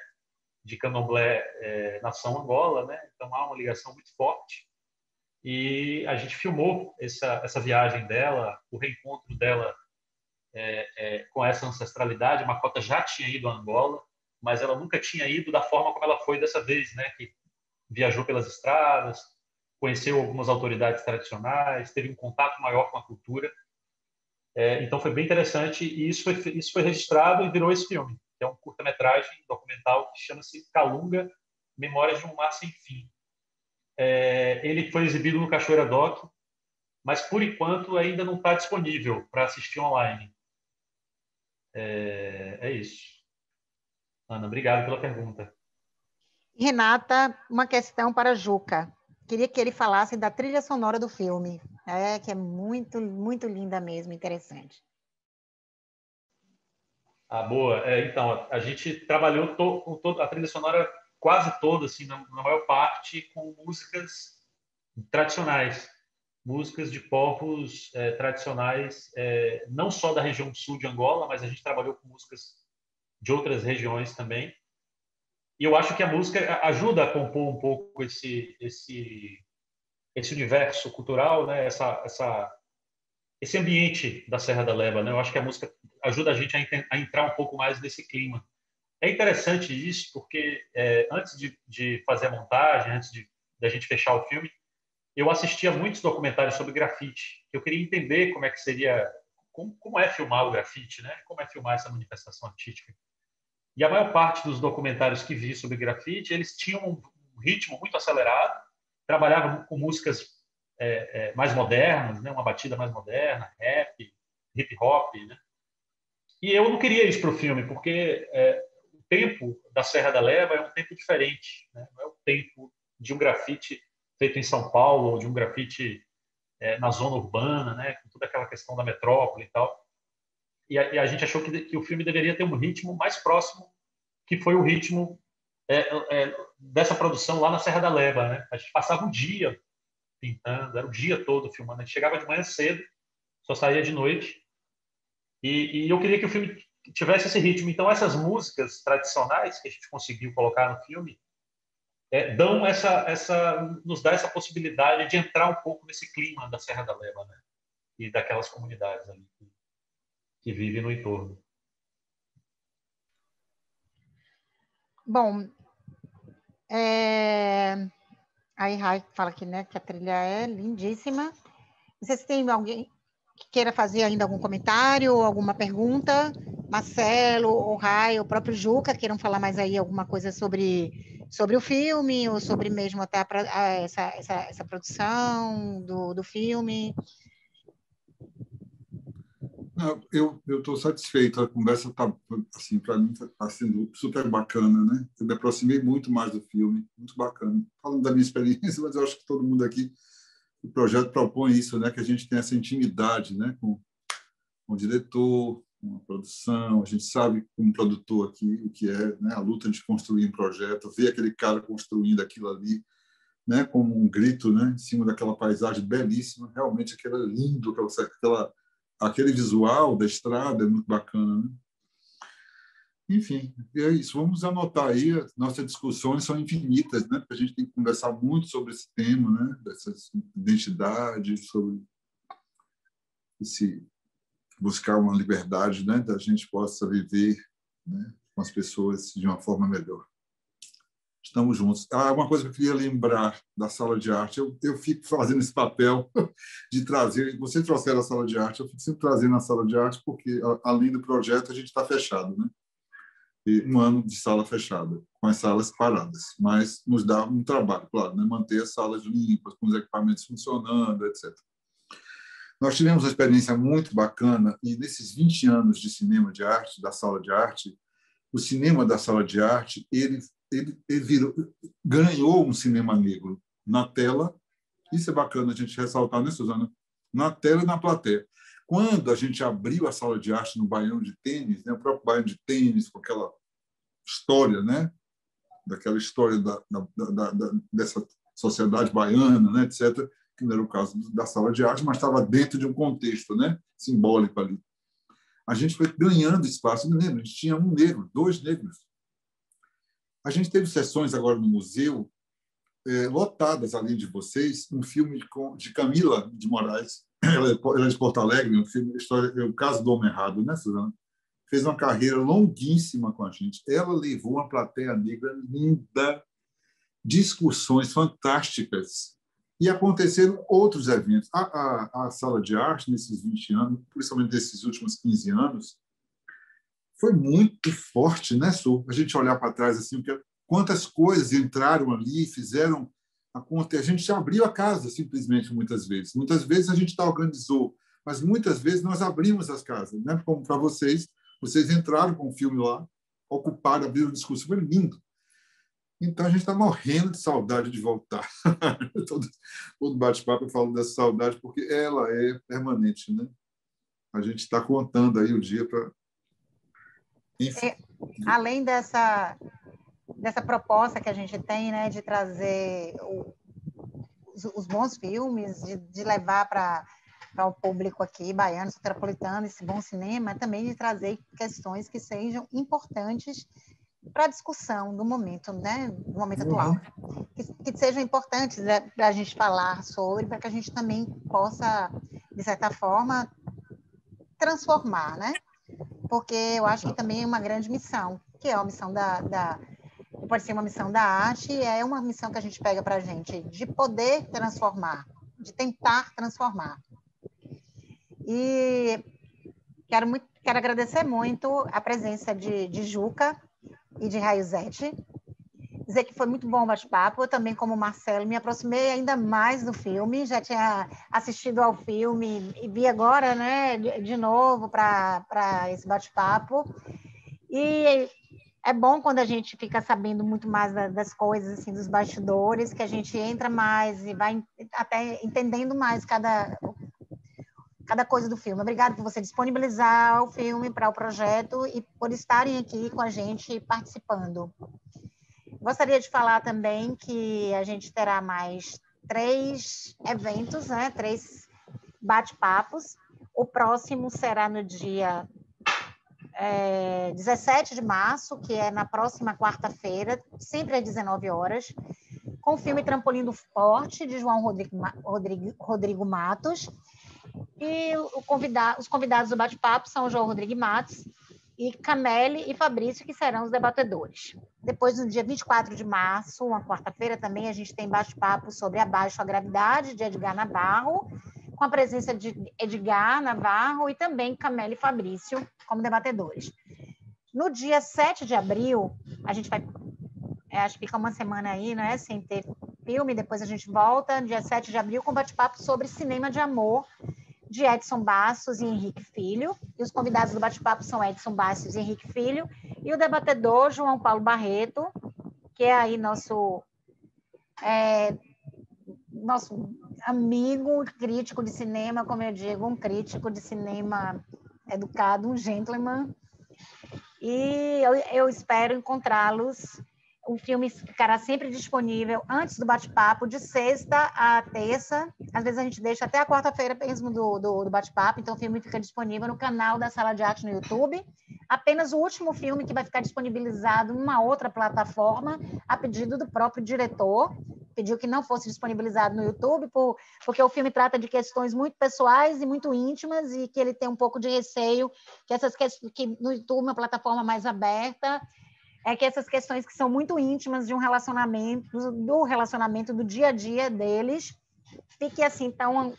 de Candomblé, nação Angola, né? Então há uma ligação muito forte. E a gente filmou essa viagem dela, o reencontro dela com essa ancestralidade. Macota já tinha ido a Angola, mas ela nunca tinha ido da forma como ela foi dessa vez, né? Que viajou pelas estradas, conheceu algumas autoridades tradicionais, teve um contato maior com a cultura. Então foi bem interessante e isso foi registrado e virou esse filme, que é um curta-metragem documental que chama-se Calunga, Memórias de um Mar Sem Fim. Ele foi exibido no Cachoeira Doc, mas por enquanto ainda não está disponível para assistir online. É isso. Ana, obrigado pela pergunta. Renata, uma questão para Juca. Queria que ele falasse da trilha sonora do filme, que é muito, muito linda mesmo, interessante. Boa. Então, a gente trabalhou a trilha sonora quase toda, assim, na maior parte, com músicas tradicionais, músicas de povos tradicionais, não só da região sul de Angola, mas a gente trabalhou com músicas de outras regiões também. E eu acho que a música ajuda a compor um pouco esse universo cultural, né? Esse ambiente da Serra da Leva, né? Eu acho que a música ajuda a gente a entrar um pouco mais nesse clima. É interessante isso porque antes de fazer a montagem, antes da gente fechar o filme, eu assistia muitos documentários sobre grafite. Eu queria entender como é que seria, como é filmar o grafite, né? Como é filmar essa manifestação artística. E a maior parte dos documentários que vi sobre grafite, eles tinham um ritmo muito acelerado, trabalhavam com músicas mais modernas, né? Uma batida mais moderna, rap, hip hop, né? E eu não queria isso para o filme, porque o tempo da Serra da Leva é um tempo diferente, né? Não é o tempo de um grafite feito em São Paulo, ou de um grafite na zona urbana, né? Com toda aquela questão da metrópole e tal. E a gente achou que o filme deveria ter um ritmo mais próximo, que foi o ritmo dessa produção lá na Serra da Leva, né? A gente passava um dia pintando, era o dia todo filmando. A gente chegava de manhã cedo, só saía de noite. E eu queria que o filme tivesse esse ritmo. Então, essas músicas tradicionais que a gente conseguiu colocar no filme nos dá essa possibilidade de entrar um pouco nesse clima da Serra da Leva, né? E daquelas comunidades ali que vivem no entorno. Bom, aí Rai fala aqui, né, que a trilha é lindíssima. Não sei se tem alguém que queira fazer ainda algum comentário ou alguma pergunta. Marcelo, o Rai, o próprio Juca queiram falar mais aí alguma coisa sobre o filme, ou sobre mesmo até essa produção do filme. Não, eu estou satisfeito. A conversa está, assim, para mim, está sendo super bacana, né? Eu me aproximei muito mais do filme, muito bacana. Falando da minha experiência, mas eu acho que todo mundo aqui, o projeto propõe isso, né? Que a gente tem essa intimidade, né? Com o diretor, com a produção. A gente sabe, como produtor aqui, o que é, né? A luta de construir um projeto, ver aquele cara construindo aquilo ali, né? Como um grito, né? Em cima daquela paisagem belíssima. Realmente, aquilo é lindo, aquele visual da estrada é muito bacana, né? Enfim, é isso. Vamos anotar aí. Nossas discussões são infinitas, né? Porque a gente tem que conversar muito sobre esse tema, né? Dessas identidades, sobre buscar uma liberdade, né? Da gente possa viver, né? Com as pessoas de uma forma melhor. Estamos juntos. Uma coisa que eu queria lembrar da sala de arte, eu fico fazendo esse papel de trazer, vocês trouxeram a sala de arte, eu fico sempre trazendo a sala de arte, porque, além do projeto, a gente está fechado, né? E 1 ano de sala fechada, com as salas paradas, mas nos dá um trabalho, claro, né? Manter as salas limpas, com os equipamentos funcionando, etc. Nós tivemos uma experiência muito bacana, e nesses 20 anos de cinema de arte, da sala de arte, o cinema da sala de arte, ele ganhou um cinema negro na tela. Isso é bacana a gente ressaltar, né, Suzana? Na tela e na plateia. Quando a gente abriu a sala de arte no Baião de Tênis, né, o próprio Baião de Tênis, com aquela história, né, daquela história dessa sociedade baiana, né, etc., que não era o caso da sala de arte, mas estava dentro de um contexto, né, simbólico ali. A gente foi ganhando espaço. Eu me lembro, a gente tinha 1 negro, 2 negros. A gente teve sessões agora no museu, lotadas, além de vocês, um filme de Camila de Moraes. Ela é de Porto Alegre, um filme, o caso do Homem Errado, né, Suzana? Fez uma carreira longuíssima com a gente. Ela levou uma plateia negra linda, discussões fantásticas. E aconteceram outros eventos. A sala de arte, nesses 20 anos, principalmente nesses últimos 15 anos, foi muito forte, né, Su? A gente olhar para trás, assim, quantas coisas entraram ali, fizeram acontecer. A gente abriu a casa, simplesmente, muitas vezes. Muitas vezes a gente organizou, mas muitas vezes nós abrimos as casas, né? Como para vocês entraram com o filme lá, ocuparam, abriram discurso, foi lindo. Então, a gente está morrendo de saudade de voltar. Todo bate-papo eu falo dessa saudade, porque ela é permanente, né? A gente está contando aí o dia para... Além dessa proposta que a gente tem, né, de trazer os bons filmes, de levar para o público aqui, baiano, soteropolitano, esse bom cinema, também de trazer questões que sejam importantes para a discussão do momento, né, do momento atual. Que sejam importantes, né, para a gente falar sobre, para que a gente também possa, de certa forma, transformar, né? Porque eu acho que também é uma grande missão, que é a missão pode ser uma missão da arte, é uma missão que a gente pega para a gente, de poder transformar, de tentar transformar. E quero agradecer muito a presença de Juca e de Raizete, dizer que foi muito bom o bate-papo. Eu também, como Marcelo, me aproximei ainda mais do filme, já tinha assistido ao filme e vi agora, né, de novo para esse bate-papo. E é bom quando a gente fica sabendo muito mais das coisas, assim, dos bastidores, que a gente entra mais e vai até entendendo mais cada coisa do filme. Obrigada por você disponibilizar o filme para o projeto e por estarem aqui com a gente participando. Gostaria de falar também que a gente terá mais 3 eventos, né? 3 bate-papos. O próximo será no dia 17 de março, que é na próxima quarta-feira, sempre às 19 horas, com o filme Trampolim do Forte, de João Rodrigo Matos. E os convidados do bate-papo são o João Rodrigo Matos, e Canelli e Fabrício, que serão os debatedores. Depois, no dia 24 de março, uma quarta-feira também, a gente tem bate-papo sobre Abaixo a Gravidade, de Edgar Navarro, com a presença de Edgar Navarro e também Camille e Fabrício como debatedores. No dia 7 de abril, a gente vai, acho que fica uma semana aí, né, sem ter filme, depois a gente volta, dia 7 de abril, com bate-papo sobre cinema de amor, de Edson Bastos e Henrique Filho. E os convidados do bate-papo são Edson Bastos e Henrique Filho, e o debatedor João Paulo Barreto, que é aí nosso amigo, crítico de cinema, como eu digo, um crítico de cinema educado, um gentleman. E eu espero encontrá-los. O filme ficará sempre disponível antes do bate-papo, de sexta a terça. Às vezes a gente deixa até a quarta-feira mesmo do bate-papo, então o filme fica disponível no canal da Sala de Arte no YouTube. Apenas o último filme que vai ficar disponibilizado em uma outra plataforma, a pedido do próprio diretor. Pediu que não fosse disponibilizado no YouTube, porque o filme trata de questões muito pessoais e muito íntimas, e que ele tem um pouco de receio que essas questões, que no YouTube, uma plataforma mais aberta, que essas questões que são muito íntimas de um relacionamento, do relacionamento do dia a dia deles, fique assim tão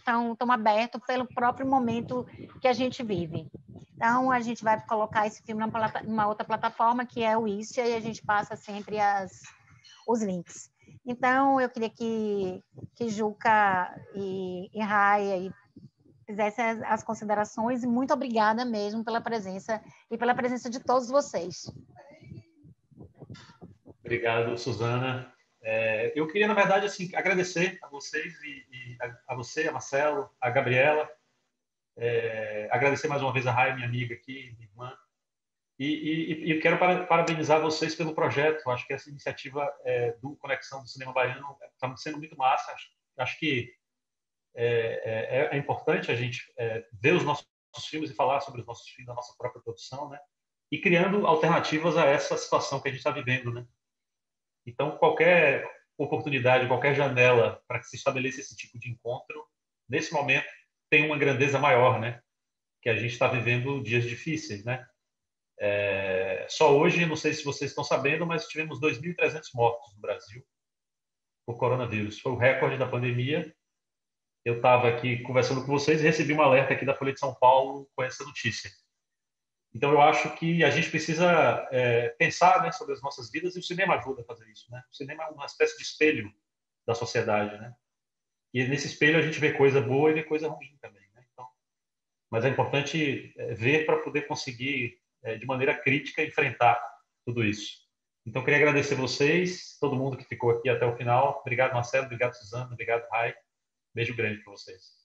aberto pelo próprio momento que a gente vive. Então, a gente vai colocar esse filme numa outra plataforma, que é o Istia, e a gente passa sempre os links. Então, eu queria que Juca e Raia fizessem as considerações, e muito obrigada mesmo pela presença, e pela presença de todos vocês. Obrigado, Suzana. Eu queria, na verdade, assim, agradecer a vocês e a você, a Marcelo, a Gabriela. Agradecer mais uma vez a Raia, minha amiga aqui, minha irmã. E eu quero parabenizar vocês pelo projeto. Acho que essa iniciativa do Conexão do Cinema Baiano está sendo muito massa. Acho que é importante a gente ver os nossos filmes e falar sobre os nossos filmes, da nossa própria produção, né? E criando alternativas a essa situação que a gente está vivendo, né? Então, qualquer oportunidade, qualquer janela para que se estabeleça esse tipo de encontro, nesse momento, tem uma grandeza maior, né? Que a gente está vivendo dias difíceis, né? Só hoje, não sei se vocês estão sabendo, mas tivemos 2.300 mortos no Brasil por coronavírus. Foi o recorde da pandemia. Eu estava aqui conversando com vocês e recebi um alerta aqui da Folha de São Paulo com essa notícia. Então, eu acho que a gente precisa pensar, né, sobre as nossas vidas, e o cinema ajuda a fazer isso, né? O cinema é uma espécie de espelho da sociedade, né? E nesse espelho a gente vê coisa boa e vê coisa ruim também, né? Então, mas é importante ver para poder conseguir, de maneira crítica, enfrentar tudo isso. Então, queria agradecer vocês, todo mundo que ficou aqui até o final. Obrigado, Marcelo. Obrigado, Suzana. Obrigado, Rai. Beijo grande para vocês.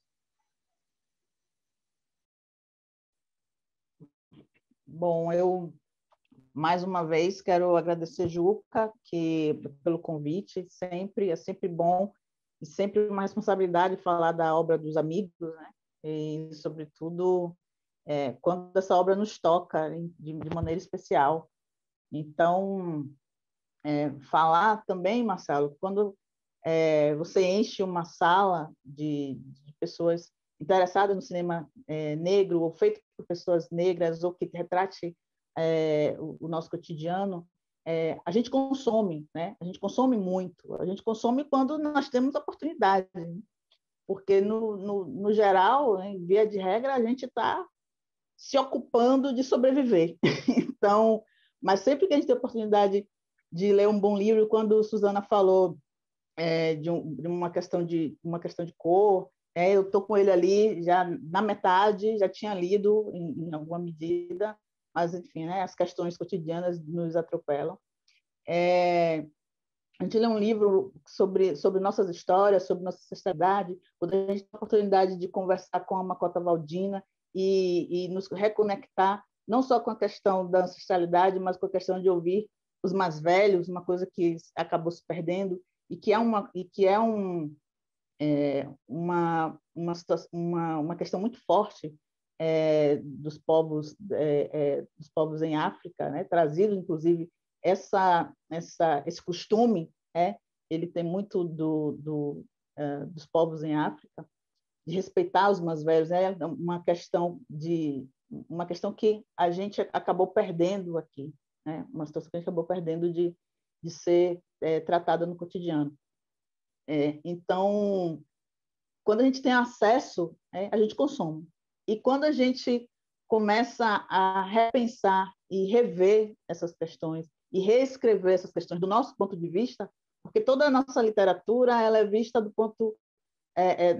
Bom, eu mais uma vez quero agradecer Juca pelo convite. É sempre bom e sempre uma responsabilidade falar da obra dos amigos, né? E sobretudo quando essa obra nos toca de maneira especial. Então, falar também, Marcelo, quando você enche uma sala de pessoas interessadas no cinema negro, ou feito por pessoas negras, ou que retrate o nosso cotidiano, a gente consome, né? A gente consome muito. A gente consome quando nós temos oportunidade, né? Porque, no geral, em via de regra, a gente está se ocupando de sobreviver. Então, mas sempre que a gente tem a oportunidade de ler um bom livro, quando Suzana falou de uma questão de cor, eu estou com ele ali já na metade, já tinha lido em alguma medida, mas enfim, né, as questões cotidianas nos atropelam. A gente lê um livro sobre nossas histórias, sobre nossa sociedade, quando a gente tem a oportunidade de conversar com a Makota Waldina e nos reconectar, não só com a questão da ancestralidade, mas com a questão de ouvir os mais velhos, uma coisa que acabou se perdendo, e que é uma questão muito forte dos povos em África, né? Trazido, inclusive, esse costume, ele tem muito dos povos em África, de respeitar os mais velhos, uma questão que a gente acabou perdendo aqui, né? Uma situação que a gente acabou perdendo de ser tratada no cotidiano. Então, quando a gente tem acesso, a gente consome. E quando a gente começa a repensar e rever essas questões, e reescrever essas questões do nosso ponto de vista, porque toda a nossa literatura ela é vista do ponto,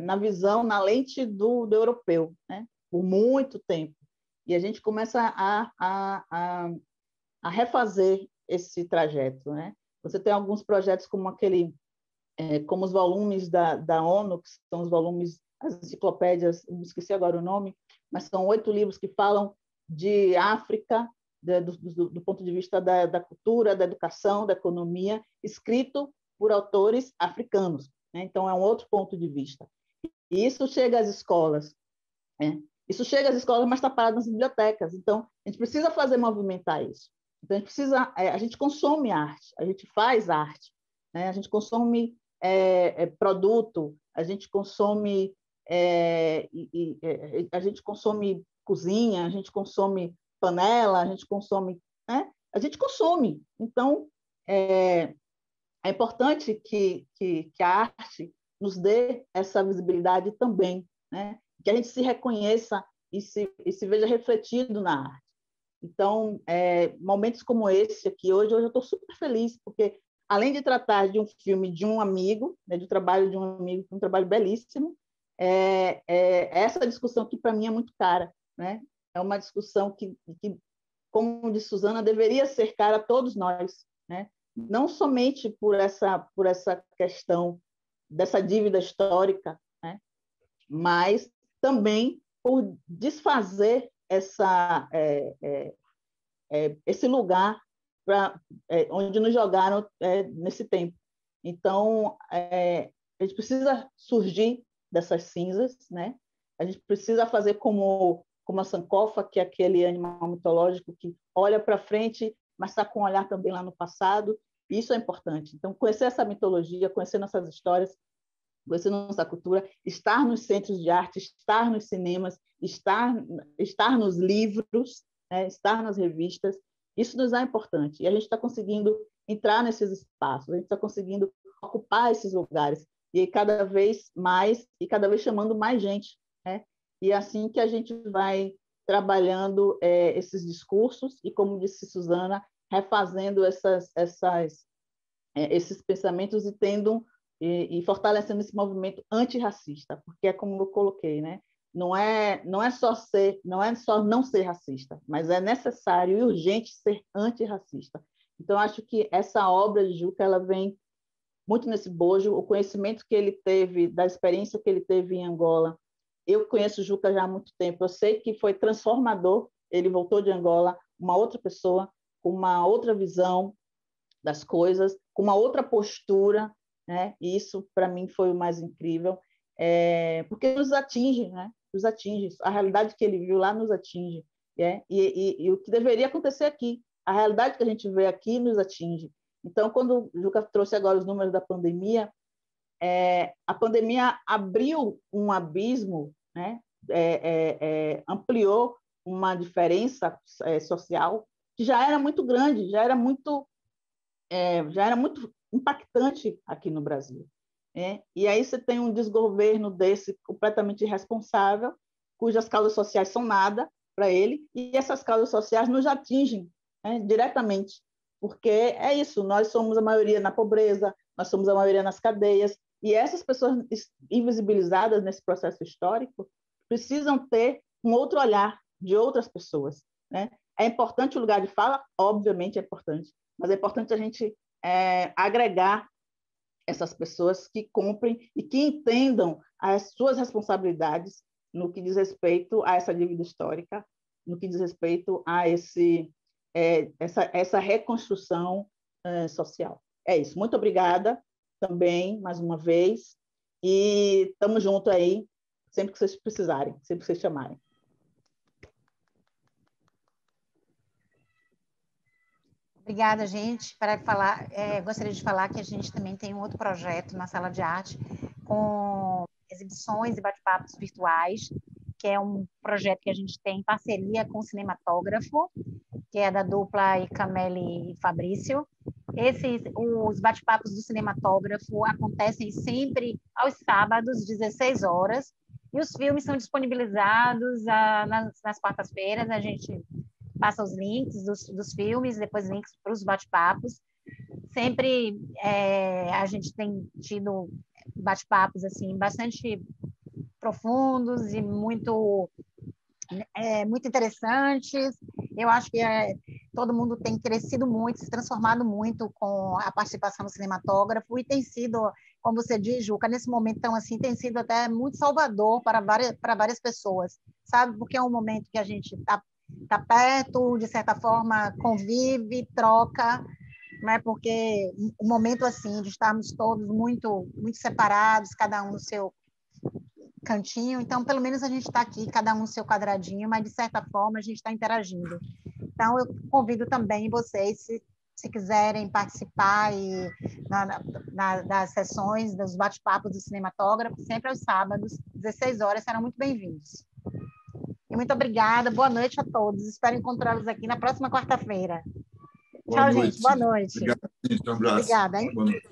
na visão, na lente do europeu, né? Por muito tempo. E a gente começa a refazer esse trajeto, né? Você tem alguns projetos como como os volumes da ONU, que são os volumes, as enciclopédias, eu esqueci agora o nome, mas são 8 livros que falam de África, do ponto de vista da cultura, da educação, da economia, escrito por autores africanos, né? Então, é um outro ponto de vista. E isso chega às escolas, né? Isso chega às escolas, mas está parado nas bibliotecas. Então, a gente precisa fazer movimentar isso. Então, a gente consome arte, a gente faz arte, né? A gente consome produto, a gente consome a gente consome cozinha, a gente consome panela, a gente consome, né? A gente consome. Então, é importante que a arte nos dê essa visibilidade também, né? Que a gente se reconheça e se veja refletido na arte. Então, momentos como esse aqui, hoje eu estou super feliz, porque além de tratar de um filme de um amigo, né, do trabalho de um amigo, um trabalho belíssimo, essa discussão que para mim é muito cara, né? É uma discussão que, como disse Suzana, deveria ser cara a todos nós, né? Não somente por essa questão dessa dívida histórica, né? Mas também por desfazer esse lugar onde nos jogaram nesse tempo. Então, a gente precisa surgir dessas cinzas, né? A gente precisa fazer como a Sankofa, que é aquele animal mitológico que olha para frente, mas está com um olhar também lá no passado. Isso é importante. Então, conhecer essa mitologia, conhecer nossas histórias, conhecer nossa cultura, estar nos centros de arte, estar nos cinemas, estar nos livros, né? Estar nas revistas, isso nos é importante. E a gente está conseguindo entrar nesses espaços, a gente está conseguindo ocupar esses lugares, e cada vez mais, e cada vez chamando mais gente, né? E é assim que a gente vai trabalhando esses discursos e, como disse Suzana, refazendo esses pensamentos e fortalecendo esse movimento antirracista, porque é como eu coloquei, né? Não é só não ser racista, mas é necessário e urgente ser antirracista. Então, acho que essa obra de Juca ela vem muito nesse bojo, o conhecimento que ele teve, da experiência que ele teve em Angola. Eu conheço o Juca já há muito tempo, eu sei que foi transformador, ele voltou de Angola, uma outra pessoa, com uma outra visão das coisas, com uma outra postura, né? E isso, para mim, foi o mais incrível, porque nos atinge, né? Nos atinge. A realidade que ele viu lá nos atinge. E o que deveria acontecer aqui, a realidade que a gente vê aqui nos atinge. Então, quando o Juca trouxe agora os números da pandemia, a pandemia abriu um abismo, né? Ampliou uma diferença social que já era muito grande, já era muito impactante aqui no Brasil. E aí você tem um desgoverno desse completamente irresponsável, cujas causas sociais são nada para ele, e essas causas sociais nos atingem, né, diretamente, porque é isso, nós somos a maioria na pobreza, nós somos a maioria nas cadeias, e essas pessoas invisibilizadas nesse processo histórico precisam ter um outro olhar de outras pessoas, né? É importante o lugar de fala, obviamente é importante, mas é importante a gente agregar essas pessoas que cumprem e que entendam as suas responsabilidades no que diz respeito a essa dívida histórica, no que diz respeito a essa reconstrução social. É isso. Muito obrigada também, mais uma vez, e estamos juntos aí, sempre que vocês precisarem, sempre que vocês chamarem. Obrigada, gente. Para falar, gostaria de falar que a gente também tem um outro projeto na Sala de Arte com exibições e bate-papos virtuais, que é um projeto que a gente tem em parceria com o Cinematógrafo, que é da dupla Icamele e Fabrício, Os bate-papos do cinematógrafo acontecem sempre aos sábados, 16 horas, e os filmes são disponibilizados nas quartas-feiras. A gente passa os links dos filmes, depois links para os bate-papos. Sempre a gente tem tido bate-papos assim, bastante profundos e muito interessantes. Eu acho que todo mundo tem crescido muito, se transformado muito com a participação no cinematógrafo, e tem sido, como você diz, Juca, nesse momento tão assim, tem sido até muito salvador para várias pessoas, sabe? Porque é um momento que a gente tá perto, de certa forma, convive, troca, né? Porque um momento assim, de estarmos todos muito, muito separados, cada um no seu cantinho, então pelo menos a gente está aqui, cada um no seu quadradinho, mas de certa forma a gente está interagindo. Então eu convido também vocês, se quiserem participar das sessões, dos bate-papos do cinematógrafo, sempre aos sábados, 16 horas, serão muito bem-vindos. E muito obrigada, boa noite a todos, espero encontrá-los aqui na próxima quarta-feira. Tchau, gente, boa noite. Obrigado, gente, um abraço. Obrigada, hein? Boa noite.